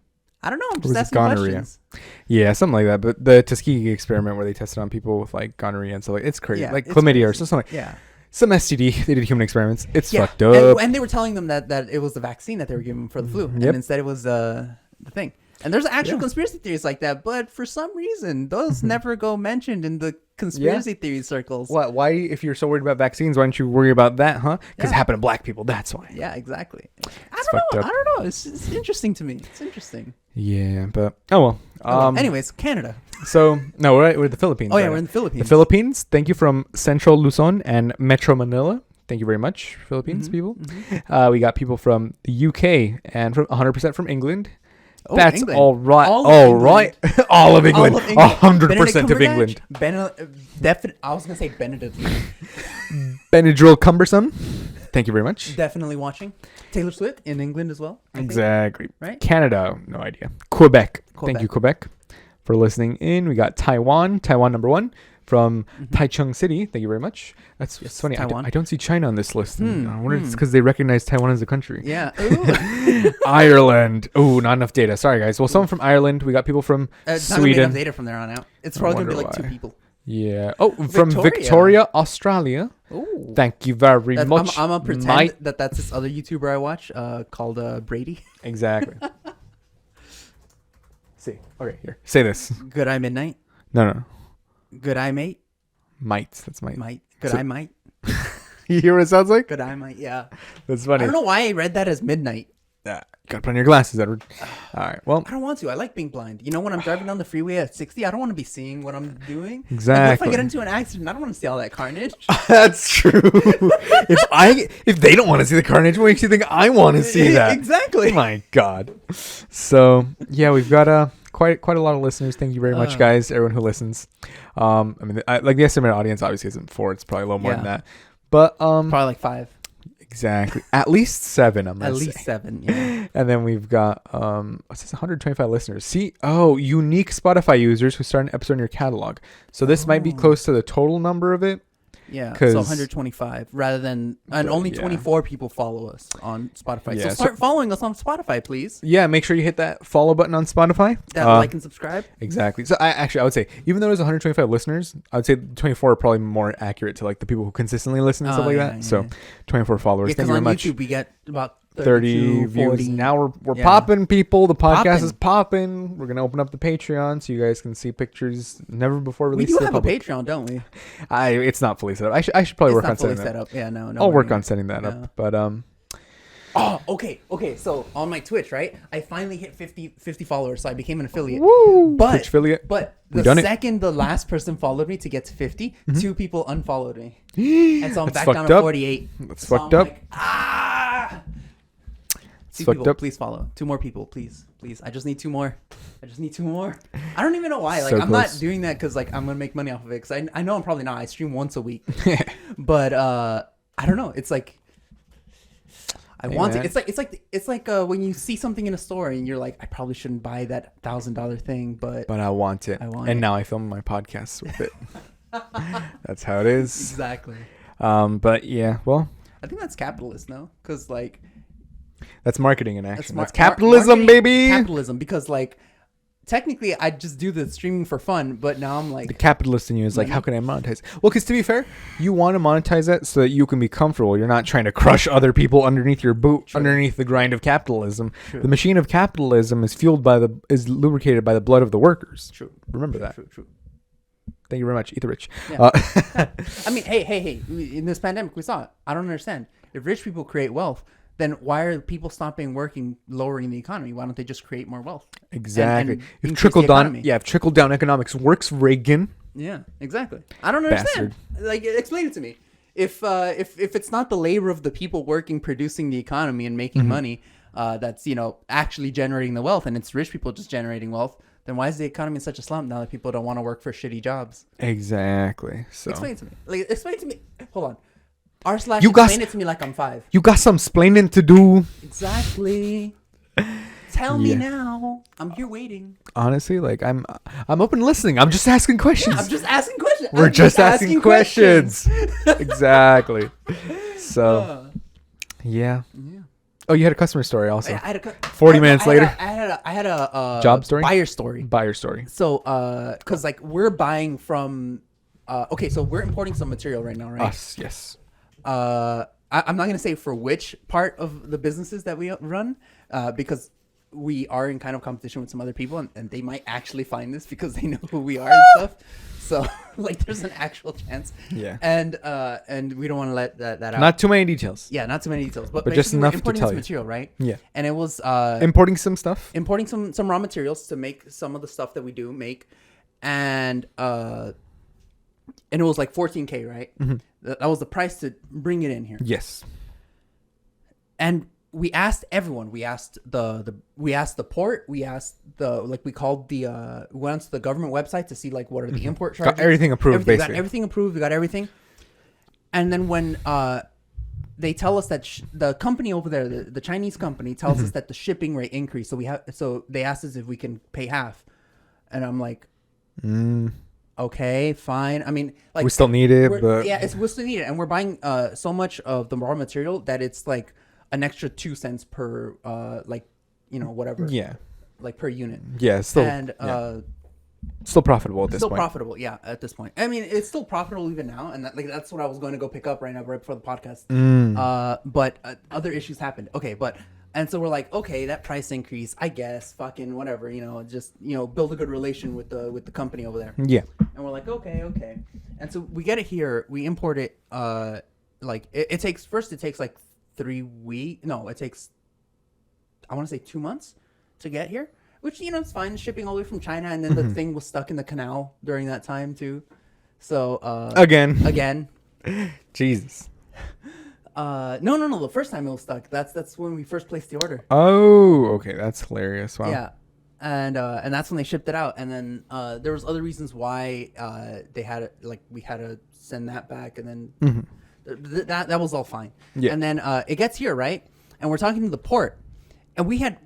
I don't know, I'm just Was it asking gonorrhea? questions. Yeah, something like that. But the Tuskegee experiment where they tested on people with like gonorrhea and so like it's crazy. Yeah, like it's chlamydia or crazy. something like Yeah. some STD. They did human experiments. It's Yeah. fucked up. And they were telling them that it was the vaccine that they were giving for the flu. And Yep. instead it was the thing. And there's actual conspiracy theories like that, but for some reason, those never go mentioned in the conspiracy theory circles. What? Why? If you're so worried about vaccines, why don't you worry about that, huh? Because it Yeah. happened to black people. That's why. Yeah, exactly. I fucked don't know. up. I don't know. It's interesting to me. It's interesting. Yeah, but oh well. Anyways, Canada. So no, we're the Philippines. Oh yeah, right we're now. in the Philippines. The Philippines. Thank you from Central Luzon and Metro Manila. Thank you very much, Philippines people. We got people from the UK and from 100% from England. Oh, That's England. all right. All of All England. right. All of England. 100% of Benedict England. I was gonna say Benedict. Benadryl cumbersome. Thank you very much. Definitely watching. Taylor Swift in England as well. I think. Exactly. Right? Canada, no idea. Quebec. Thank Quebec. you, Quebec, for listening in. We got Taiwan number 1 from Taichung City. Thank you very much. That's Yes, funny. Taiwan. I don't see China on this list. And I wonder if it's because they recognize Taiwan as a country. Yeah. Ooh. Ireland. Oh, not enough data. Sorry, guys. Well, someone from Ireland. We got people from It's not gonna be Sweden. enough data from there on out. It's probably gonna be wonder like 2 why. people. Yeah. Oh, from Victoria. Victoria, Australia. Ooh. Thank you very I'm much. gonna pretend Mike. that's this other YouTuber I watch called Brady. Exactly. See. Okay, here. Say this. Good eye midnight. No. Good eye mate. Might. That's might. Might. Good So- eye might. You hear what it sounds like? Good eye might. Yeah. That's I funny. don't know why I read that as midnight. Gotta put on your glasses, Edward. All right. Well, I don't want to. I like being blind. You know, when I'm driving down the freeway at 60, I don't want to be seeing what I'm doing. Like, what if Exactly. I get into an accident? I don't want to see all that carnage. that's true. if they don't want to see the carnage, what makes you think I want to see that? Exactly. My God. So yeah, we've got quite a lot of listeners. Thank you very much, guys. Everyone who listens. I mean, like the estimated audience obviously isn't 4. It's probably a little more than that. But Probably like 5. exactly, at least 7. I'm gonna At least say. 7. Yeah. And then we've got what's this? 125 listeners. See, unique Spotify users who start an episode in your catalog. So this might be close to the total number of it. Yeah, 'Cause- so 125 rather than, and only yeah. 24 people follow us on Spotify. Yeah, so so- start following us on Spotify, please. Yeah, make sure you hit that follow button on Spotify. That like and subscribe. Exactly. So I would say, even though there's 125 listeners, I would say 24 are probably more accurate to like the people who consistently listen and stuff like that. So 24 followers. Yeah, Thank because you very on much. YouTube we get about 30 views. 40. Now we're Yeah. popping, people. The podcast Poppin'. is popping. We're gonna open up the Patreon so you guys can see pictures never before We released do to the have a public. Patreon, don't we? It's not fully set up. I should probably It's work on not fully setting set that. up. Yeah, no. I'll work worries. on setting that No. up. But Oh, okay. So on my Twitch, right? I finally hit 50 followers, so I became an affiliate. woo, But Twitch affiliate. But We the done it. second the last person followed me to get to 50, 2 people unfollowed me, and so I'm That's back down fucked to up. 48. That's So fucked I'm up. like, ah. It's 2 fucked people, up. please follow. 2 more people, please. I just need 2 more. I don't even know why. Like, So I'm not close. doing that because like I'm gonna make money off of it. Because I know I'm probably not. I stream once a week, but I don't know. It's like. I Hey, want man. it. It's like when you see something in a store and you're like, I probably shouldn't buy that $1,000 thing, but But I want it. I want and it. now I film my podcasts with it. That's how it is. exactly. But yeah, well, I think that's capitalist, no? Because like that's marketing in action. mar- That's capitalism, marketing- baby. Capitalism, because like technically I just do the streaming for fun, but now I'm The like, capitalist in you is like, how can I monetize? Well, because to be fair, you want to monetize it so that you can be comfortable. You're not trying to crush other people underneath your boot, underneath the grind of capitalism. True. The machine of capitalism is lubricated by the blood of the workers. true. Remember that. True. Thank you very much. Eat the rich. Yeah. I mean, hey. In this pandemic, we saw it. I don't understand. If rich people create wealth, then why are people stopping working, lowering the economy? Why don't they just create more wealth? Exactly. And If increase trickle the down, economy? if trickle down economics works, Reagan. Yeah, exactly. I don't understand. Like, explain it to me. If it's not the labor of the people working, producing the economy and making money, that's actually generating the wealth, and it's rich people just generating wealth, then why is the economy in such a slump now that people don't want to work for shitty jobs? Exactly. So Explain it to me. Like, explain it to me. Hold on. R/slash You got- explain it to me like I'm 5. you got some splaining to do. Exactly. Tell me Yeah. now. I'm here waiting. Honestly, like I'm open to listening. I'm just asking questions. I'm just asking questions. We're I'm just asking questions. Exactly. So Uh, yeah. yeah. Oh, you had a customer story also. I had a 40 minutes later. I had a Job story? buyer story. Buyer story. So, cause like we're buying from, okay, so we're importing some material right now, right? Us, yes. I'm not gonna say for which part of the businesses that we run, because we are in kind of competition with some other people, and they might actually find this because they know who we are and stuff. So, like, there's an actual chance. Yeah. And we don't want to let that out. Not too many details. Yeah, not too many details, but But just basically we're enough to importing tell this you. material, right? Yeah. And it was Importing some stuff. importing some raw materials to make some of the stuff that we do make, and it was like 14K, right? Mm-hmm. That was the price to bring it in here. Yes. And we asked everyone. We asked the port. We asked we called we went onto the government website to see like what are the import charges. Got everything approved, We got basically. everything approved. We got everything. And then when they tell us that the company over there, the Chinese company, tells Mm-hmm. us that the shipping rate increased. So they asked us if we can pay half, and I'm like, okay, fine. I mean, like We still need it, but yeah, we still need it, and we're buying so much of the raw material that it's like an extra 2 cents per whatever, yeah. like per unit. Yeah, it's still And still profitable at this still point. profitable, yeah. At this point, I mean, it's still profitable even now, and that's what I was going to go pick up right now, right before the podcast. But other issues happened. Okay, and so we're like, okay, that price increase, I guess, fucking whatever, just build a good relation with the company over there. Yeah. And we're like, okay. And so we get it here, we import it, it takes like 3 weeks. No, it takes, I want to say 2 months to get here, which, it's fine. Shipping all the way from China. And then the thing was stuck in the canal during that time too. So, again, Jesus. no. The first time it was stuck. That's when we first placed the order. Oh, okay. That's hilarious. Wow. Yeah. And that's when they shipped it out. And then, there was other reasons why, they had it, like we had to send that back, and then that was all fine. Yeah. And then it gets here, right? And we're talking to the port, and we had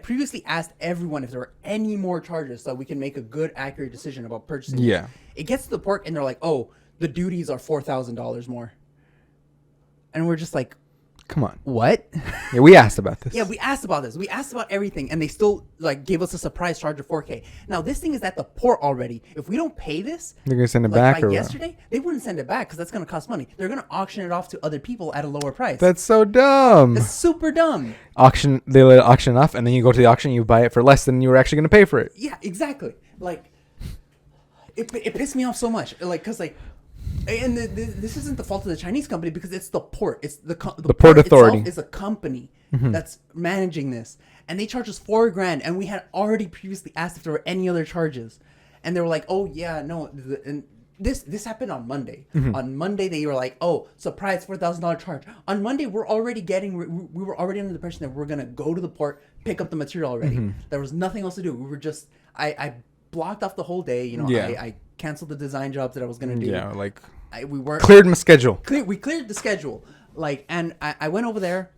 previously asked everyone if there were any more charges so we can make a good, accurate decision about purchasing. Yeah. It gets to the port, and they're like, "Oh, the duties are $4,000 more," and we're just like, Come on. "What?" Yeah, we asked about this. Yeah, we asked about this. We asked about everything, and they still gave us a surprise charge of 4K. Now this thing is at the port already. If we don't pay this, They're gonna send it like back by or what? yesterday, they wouldn't send it back because that's gonna cost money. They're gonna auction it off to other people at a lower price. That's so dumb. It's super dumb. They let it auction off, and then you go to the auction, you buy it for less than you were actually gonna pay for it. Yeah, exactly. Like, it pissed me off so much. And this isn't the fault of the Chinese company because it's the port. It's the port authority itself is a company that's managing this, and they charge us $4,000, and we had already previously asked if there were any other charges, and they were like, "Oh yeah, no." And this happened on Monday. On Monday, they were like, "Oh, surprise, $4,000 charge." On Monday, we were already under the impression that we're gonna go to the port, pick up the material already. There was nothing else to do. We were just I blocked off the whole day. Yeah. I canceled the design jobs that I was gonna do. Yeah, like We weren't cleared my schedule. we cleared the schedule, and I went over there,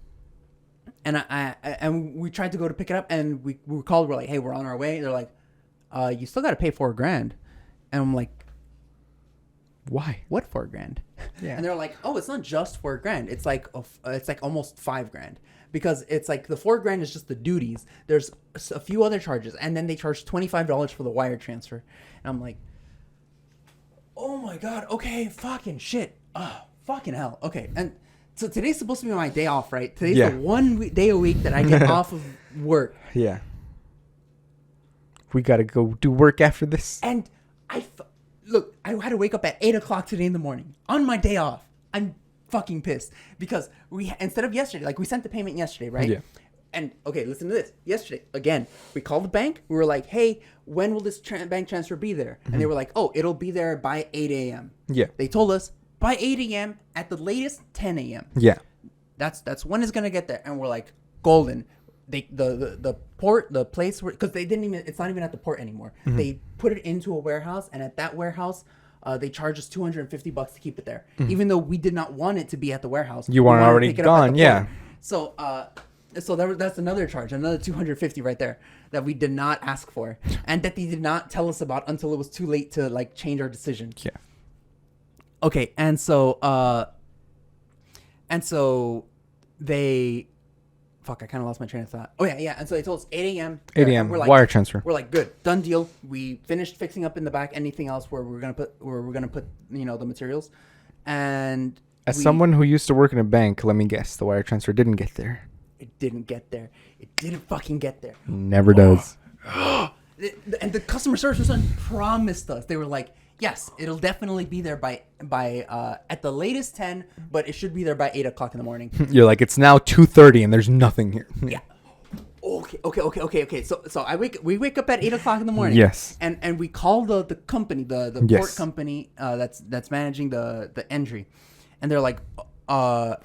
and and we tried to go to pick it up, and we were called. We're like, "Hey, we're on our way." They're like, "You still got to pay $4,000," and I'm like, Why? "What $4,000?" Yeah. And they're like, "Oh, it's not just $4,000. It's like almost $5,000 because it's like the $4,000 is just the duties. There's a few other charges, and then they charge $25 for the wire transfer." And I'm like, "Oh my god, okay, fucking shit. Oh, fucking hell. Okay." And so today's supposed to be my day off, right? Today's Yeah. the day a week that I get off of work. Yeah. We gotta go do work after this. And look, I had to wake up at 8 o'clock today in the morning on my day off. I'm fucking pissed because instead of yesterday, like we sent the payment yesterday, right? Yeah. And okay, listen to this. Yesterday, again, we called the bank. We were like, hey, when will this bank transfer be there? And they were like, oh, it'll be there by 8 a.m. Yeah. They told us by 8 a.m. at the latest 10 a.m. Yeah. That's when it's gonna get there. And we're like, golden. The port, the place where, because they didn't even, it's not even at the port anymore. They put it into a warehouse, and at that warehouse, they charge us $250 to keep it there, even though we did not want it to be at the warehouse. You want it wanted to already pick it up at gone, the yeah. port. So that's another charge, another $250 right there that we did not ask for, and that they did not tell us about until it was too late to like change our decision. Yeah. Okay, and so they, fuck, I kind of lost my train of thought. Oh yeah, and so they told us 8 a.m. 8 a.m. We're like, wire transfer. We're like, good, done deal. We finished fixing up in the back. Anything else where we're gonna put the materials, and As someone who used to work in a bank, let me guess, the wire transfer didn't get there. it didn't get there. It didn't fucking get there. Never does. And the customer service person promised us. They were like, yes, it'll definitely be there by at the latest 10, but it should be there by 8 o'clock in the morning. You're like, it's now 2:30 and there's nothing here. Yeah. Okay. So we wake up at 8 o'clock in the morning. Yes. And we call the company, the Yes. port company that's managing the entry, and they're like,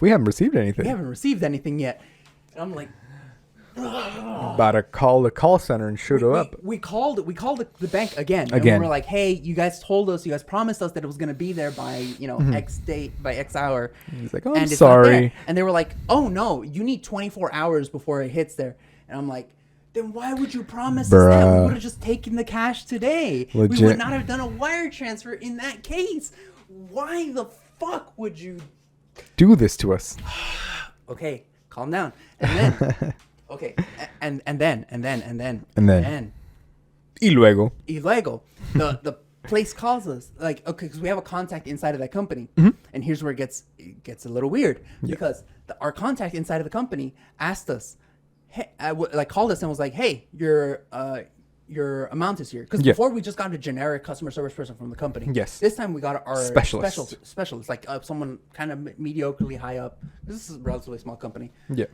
We haven't received anything. we haven't received anything yet. And I'm like, About to call the call center and shoot up. we called the bank again. And Again. we were like, hey, you guys promised us that it was going to be there by, X date, by X hour. He's like, oh, and I'm it's not sorry. there. And they were like, oh no, you need 24 hours before it hits there. And I'm like, then why would you promise us that? We would have just taken the cash today. Legit. We would not have done a wire transfer in that case. Why the fuck would you? Do this to us. Okay, calm down. And then, okay, and then. Y luego. Illegal. The place calls us like, okay, because we have a contact inside of that company, and here's where it gets a little weird because our contact inside of the company asked us, hey, called us and was like, hey, your amount is here, because before we just got a generic customer service person from the company. Yes. This time we got our specialist, like someone kind of mediocrely high up. This is a relatively small company. Yeah.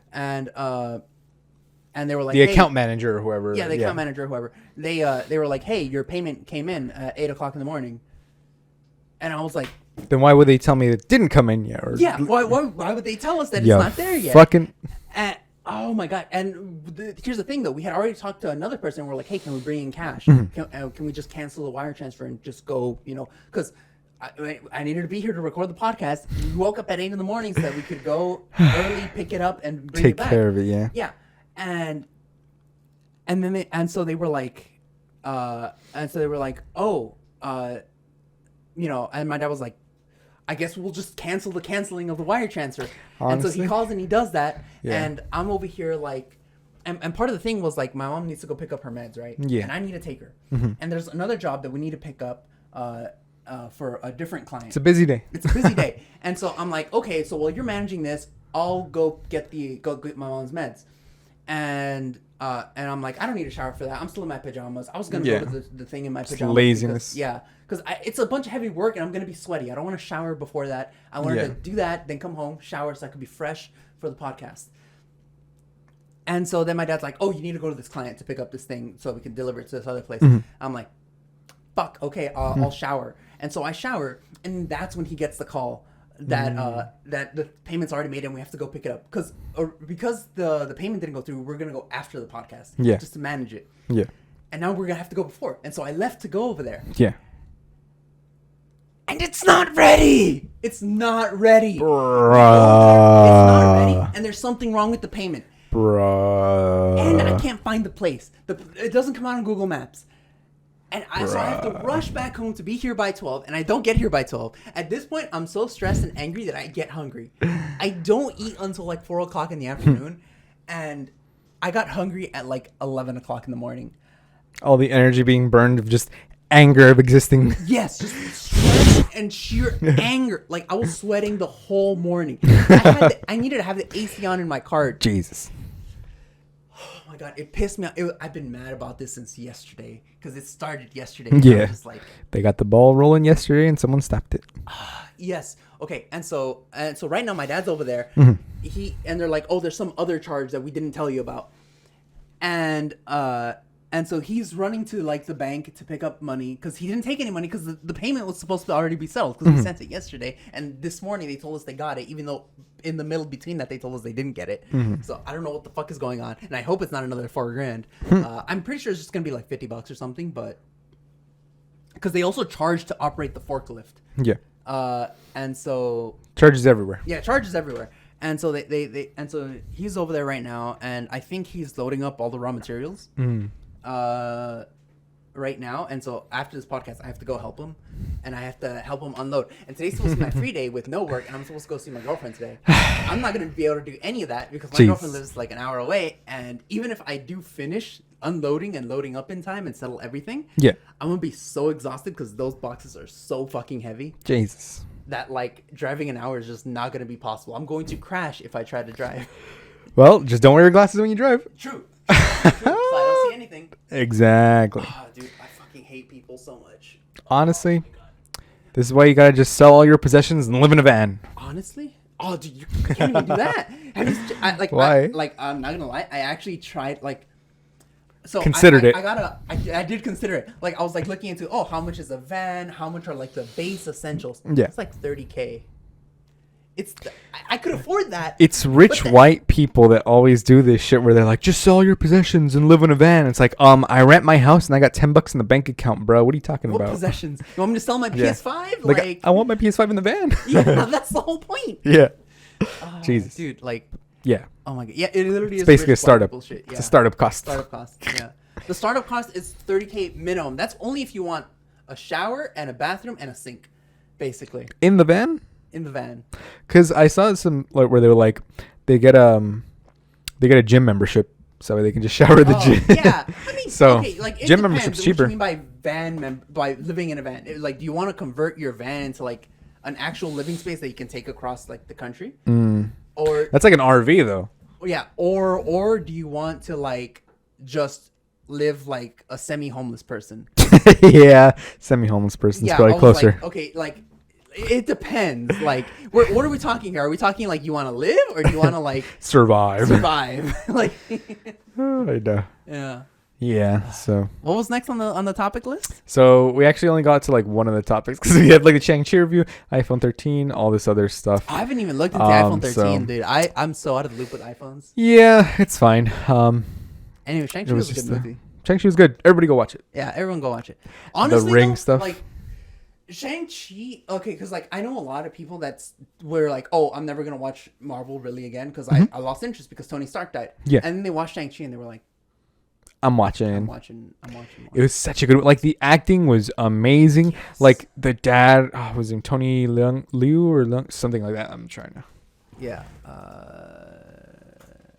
And they were like, The hey, account manager or whoever. yeah, the account manager or whoever. They were like, hey, your payment came in at 8 o'clock in the morning. And I was like, Then why would they tell me it didn't come in yet? Or, yeah, why would they tell us that Yeah, it's not there yet? Fucking. And, oh my god! And here's the thing, though. We had already talked to another person. And we're like, "Hey, can we bring in cash? Can we just cancel the wire transfer and just go? Because I needed to be here to record the podcast. We woke up at 8 in the morning so that we could go early, pick it up, and bring Take it back. care of it, yeah. Yeah, and so they were like, oh, and my dad was like, I guess we'll just cancel the canceling of the wire transfer. Honestly? And so he calls and he does that. Yeah. And I'm over here like, and part of the thing was like, my mom needs to go pick up her meds, right? Yeah. And I need to take her. And there's another job that we need to pick up for a different client. It's a busy day. It's a busy day. And so I'm like, okay, so while you're managing this, I'll go get my mom's meds. And I'm like, I don't need a shower for that. I'm still in my pajamas. I was going to go to the thing in my pajamas. Laziness. Because it's a bunch of heavy work and I'm going to be sweaty. I don't want to shower before that. I wanted to do that, then come home, shower so I could be fresh for the podcast. And so then my dad's like, oh, you need to go to this client to pick up this thing so we can deliver it to this other place. I'm like, fuck, okay, I'll shower. And so I shower, and that's when he gets the call that that the payment's already made and we have to go pick it up. Because the payment didn't go through, we're going to go after the podcast just to manage it. Yeah. And now we're going to have to go before. And so I left to go over there. Yeah. And it's not ready. It's not ready. Bruh. It's not ready. And there's something wrong with the payment. Bruh. And I can't find the place. It doesn't come out on Google Maps. And so I have to rush back home to be here by 12. And I don't get here by 12. At this point, I'm so stressed and angry that I get hungry. I don't eat until like 4 o'clock in the afternoon. And I got hungry at like 11 o'clock in the morning. All the energy being burned of just anger of existing. Yes, just stress and sheer anger. Like, I was sweating the whole morning. I needed to have the AC on in my car. Jesus. Oh my god, it pissed me off. I've been mad about this since yesterday because it started yesterday. Yeah. I'm just like, They got the ball rolling yesterday, and someone stopped it. yes, okay. And so right now my dad's over there. Mm-hmm. And they're like, oh, there's some other charge that we didn't tell you about. And so he's running to like the bank to pick up money because he didn't take any money because the payment was supposed to already be settled because we sent it yesterday, and this morning they told us they got it, even though in the middle between that they told us they didn't get it. So I don't know what the fuck is going on, and I hope it's not another $4,000. I'm pretty sure it's just gonna be like $50 or something, but because they also charge to operate the forklift. Yeah. And so Charges everywhere. yeah, charges everywhere. And so so he's over there right now, and I think he's loading up all the raw materials right now. And so after this podcast, I have to go help him, and I have to help him unload. And today's supposed to be my free day with no work, and I'm supposed to go see my girlfriend today. I'm not gonna be able to do any of that because my girlfriend lives like an hour away, and even if I do finish unloading and loading up in time and settle everything, Yeah. I'm gonna be so exhausted because those boxes are so fucking heavy Jesus. that like driving an hour is just not going to be possible. I'm going to crash if I try to drive. Well, just don't wear your glasses when you drive. True. So I don't see anything. Exactly. Oh, dude, I fucking hate people so much. Honestly, this is why you gotta just sell all your possessions and live in a van. Honestly? Oh, dude, you can't even do that. Why? I'm not gonna lie. I actually tried So Considered it. I did consider it. Like I was like looking into how much is a van? How much are like the base essentials? Yeah. It's like $30K. I could afford that. It's rich white people that always do this shit where they're like, just sell your possessions and live in a van. It's like, I rent my house and I got $10 in the bank account, bro. What are you talking What about? possessions? You want me to sell my Yeah. PS5? Like, I want my PS5 in the van. Yeah, that's the whole point. Yeah. Jesus. Dude, like, Yeah. oh my god, yeah, it literally is Basically a rich white startup. bullshit. Yeah. It's a startup cost. Startup cost. Yeah, the startup cost is $30K minimum. That's only if you want a shower and a bathroom and a sink, basically, In the van? in the van. Because I saw some like where they were like, they get a gym membership so they can just shower at the gym. Yeah, I mean, So, okay, like it gym depends membership's what cheaper. you mean by by living in a van? Like, do you want to convert your van into like an actual living space that you can take across like the country, or That's like an RV though. yeah, or do you want to like just live like a semi-homeless person? Yeah. Semi-homeless person's I probably was closer. like, okay, like it depends. Like, what are we talking here? Are we talking like you want to live or do you want to like Survive. survive? Like, Oh, I know. yeah. Yeah. So. What was next on the topic list? So we actually only got to like one of the topics because we had like the Shang-Chi review, iPhone 13, all this other stuff. I haven't even looked into iPhone 13, so- dude. I'm so out of the loop with iPhones. Yeah, it's fine. Anyway, Shang-Chi It was, was a good just movie. Shang-Chi was good. Everybody go watch it. Yeah, everyone go watch it. Honestly, Ring though, stuff? like Shang-Chi, okay, because like I know a lot of people were like, oh, I'm never gonna watch Marvel really again because I lost interest because Tony Stark died. Yeah. And then they watched Shang-Chi and they were like, I'm watching. I'm watching. It was such a good. Like the acting was amazing. Like the dad was him Tony Liu or something like that. I'm trying to. Yeah.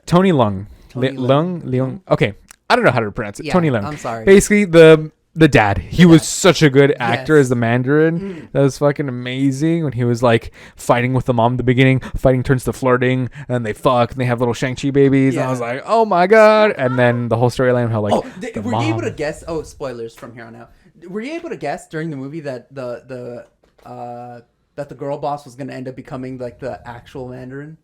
Tony Leung. Tony Leung. Okay, I don't know how to pronounce it. Yeah, Tony Leung. I'm sorry. Basically, the dad. He was such a good actor Yes. as the Mandarin. That was fucking amazing when he was like fighting with the mom in the beginning. Fighting turns to flirting, and they fuck, and they have little Shang-Chi babies. And I Yeah. was like, oh my god! And then the whole storyline, how like the were mom. you able to guess? Oh, spoilers from here on out. Were you able to guess during the movie that the girl boss was gonna end up becoming like the actual Mandarin?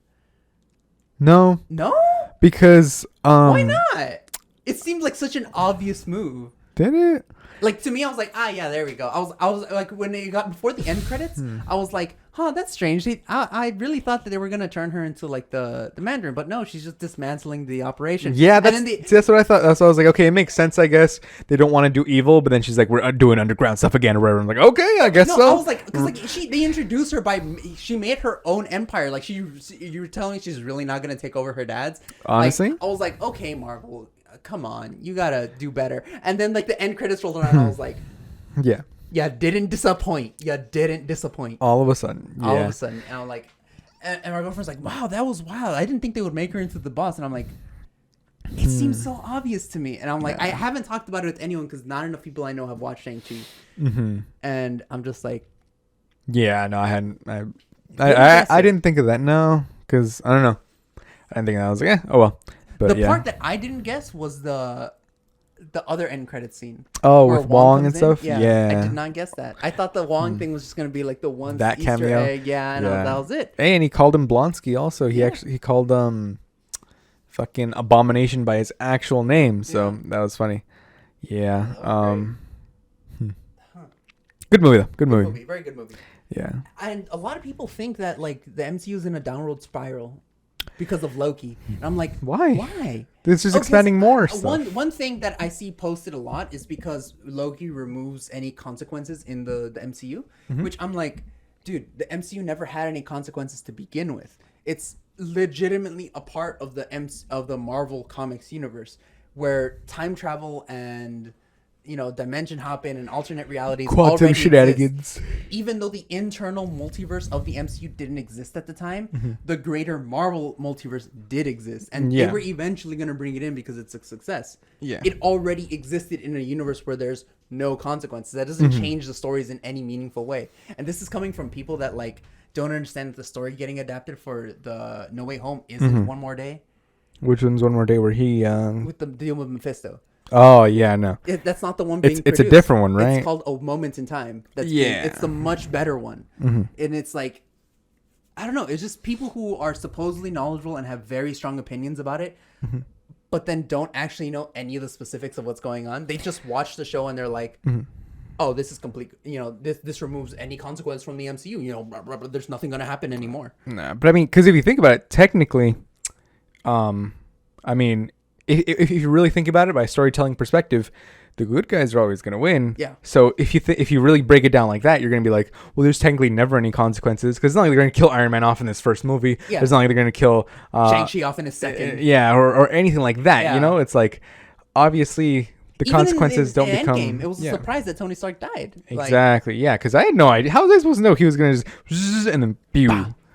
No, No. because Why not? It seemed like such an obvious move. Did it? Like to me, I was like, yeah, there we go. I was like, when it got before the end credits, I was like, that's strange. I really thought that they were gonna turn her into like the Mandarin, but no, she's just dismantling the operation. Yeah, And that's then that's what I thought. That's why I was like, okay, it makes sense, I guess. They don't want to do evil, but then she's like, we're doing underground stuff again, or whatever. I'm like, okay, I guess No, so. I was like, because like they introduced her she made her own empire. Like you were telling me she's really not gonna take over her dad's. Honestly? Like, I was like, okay, Marvel, come on, you gotta do better. And then like the end credits rolled around, and I was like, Yeah. yeah, didn't disappoint. You didn't disappoint. All of a sudden. Yeah. All of a sudden, and I'm like, and my girlfriend's like, wow, that was wild. I didn't think they would make her into the boss. And I'm like, it seems so obvious to me. And I'm like, I haven't talked about it with anyone because not enough people I know have watched Shang-Chi. And I'm just like, Yeah, no, I hadn't. I guess it. didn't think of that. No, because I don't know. I didn't think of that. I was like, oh well. But The yeah. part that I didn't guess was the other end credit scene. Oh, where with Wong and comes in. stuff. Yeah, Yeah. I did not guess that. I thought the Wong thing was just gonna be like the one That Easter cameo. egg. Yeah, I know Yeah. that was it. Hey, and he called him Blonsky also. He Yeah. actually he called fucking Abomination by his actual name. So Yeah. that was funny. Yeah. That was Hmm. Good movie though. Good Good movie. movie, very good movie. Yeah. And a lot of people think that like the MCU is in a downward spiral because of Loki. And I'm like, Why? Why? This is Oh, 'cause, expanding more stuff. One thing that I see posted a lot is because Loki removes any consequences in the MCU, Mm-hmm. which I'm like, dude, the MCU never had any consequences to begin with. It's legitimately a part of the Marvel Comics universe where time travel and dimension hopping and alternate realities Quantum already shenanigans. exist. Even though the internal multiverse of the MCU didn't exist at the time, the greater Marvel multiverse did exist, and Yeah. they were eventually going to bring it in because it's a success. Yeah. It already existed in a universe where there's no consequences. That doesn't change the stories in any meaningful way. And this is coming from people that like don't understand that the story getting adapted for the No Way Home isn't One More Day Which one's One More Day where he with the deal with Mephisto. Oh yeah, no. That's not the one being It's a produced. different one, right? It's called A Moment in Time. Yeah. It's the much better one. And it's like, I don't know. It's just people who are supposedly knowledgeable and have very strong opinions about it, but then don't actually know any of the specifics of what's going on. They just watch the show and they're like, oh, this is complete. This removes any consequence from the MCU. There's nothing going to happen anymore. Nah, but I mean, because if you think about it, technically, I mean, if you really think about it by a storytelling perspective, the good guys are always going to win. Yeah. So if you really break it down like that, you're going to be like, well, there's technically never any consequences because it's not like they're going to kill Iron Man off in this first movie. Yeah. It's not like they're going to kill Shang-Chi off in a second. Yeah, or anything like that. Yeah. You know, it's like obviously the Even consequences don't in become. Endgame, it was a yeah. surprise that Tony Stark died. Like, Exactly. Yeah, because I had no idea. How was I supposed to know he was going to just and then pew.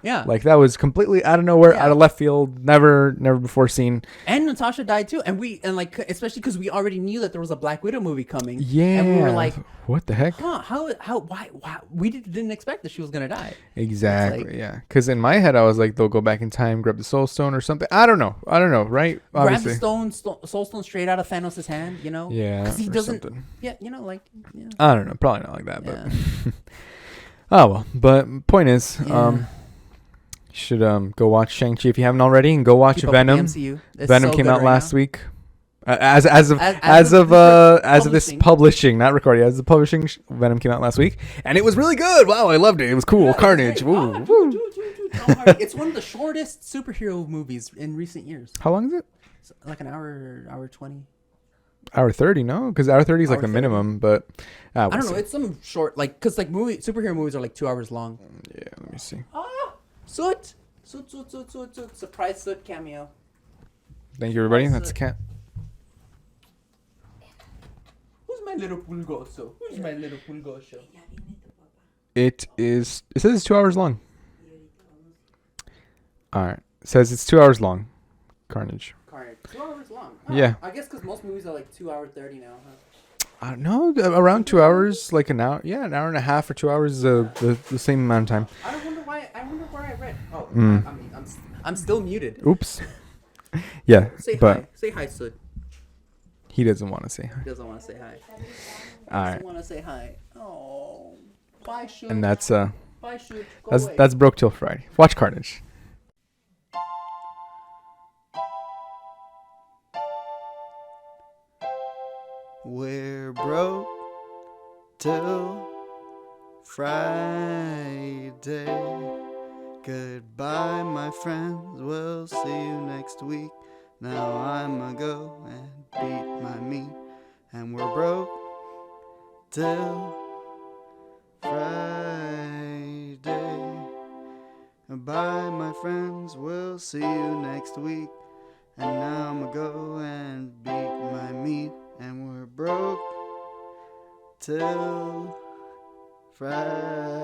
yeah. Like that was completely out of nowhere, Yeah. out of left field, never before seen. And Natasha died too, and especially because we already knew that there was a Black Widow movie coming. Yeah, and we were like, what the heck? huh? Why? We didn't expect that she was gonna die. Exactly. like- Yeah, because in my head I was like, they'll go back in time, grab the Soul Stone or something. I don't know. Right? Grab the Soul Stone straight out of Thanos' hand. Yeah, because he or doesn't. something. Yeah, I don't know. Probably not like that, but Yeah. oh well. But point is, Yeah. you should go watch Shang-Chi if you haven't already, and go watch Keep up with the Venom. MCU. It's Venom so came good out right last now. week. As of this publishing. publishing, not recording, as the publishing, Venom came out last week, and it was really good. Wow, I loved it. It was cool. Yeah, Carnage. it's Woo, great. woo. Tom Hardy. It's one of the shortest superhero movies in recent years. How long is it? It's like an hour 20. Hour 30, no? Because hour 30 is like Hour the 30. minimum, but I don't know. It's some short, like, because like superhero movies are like 2 hours long. Yeah, let me see. Soot. Surprise Soot cameo. Thank you, everybody. Nice, That's a cat. Who's my little pulgoso? Who's my little pulgoso? It is. It says it's 2 hours long. All right. It says it's 2 hours long. Carnage. Carnage. 2 hours long. Yeah. I guess because most movies are like 2 hour 30 now. Huh? I don't know. Around 2 hours, like an hour. Yeah, an hour and a half or 2 hours is the same amount of time. I wonder why. I wonder where I read. Oh, Mm. I'm still muted. Oops. Yeah, Say but hi. Say hi, Soot. he doesn't want to say hi. He doesn't want to say hi. All Doesn't right. want to say hi. Oh. Bye, Soot. And that's Bye, Soot. Go away. that's broke till Friday. Watch Carnage. We're broke till Friday. Goodbye, my friends. We'll see you next week. Now I'ma go and beat my meat. And we're broke till Friday. Bye, my friends. We'll see you next week. And now I'ma go and beat my meat. And we're broke till Friday.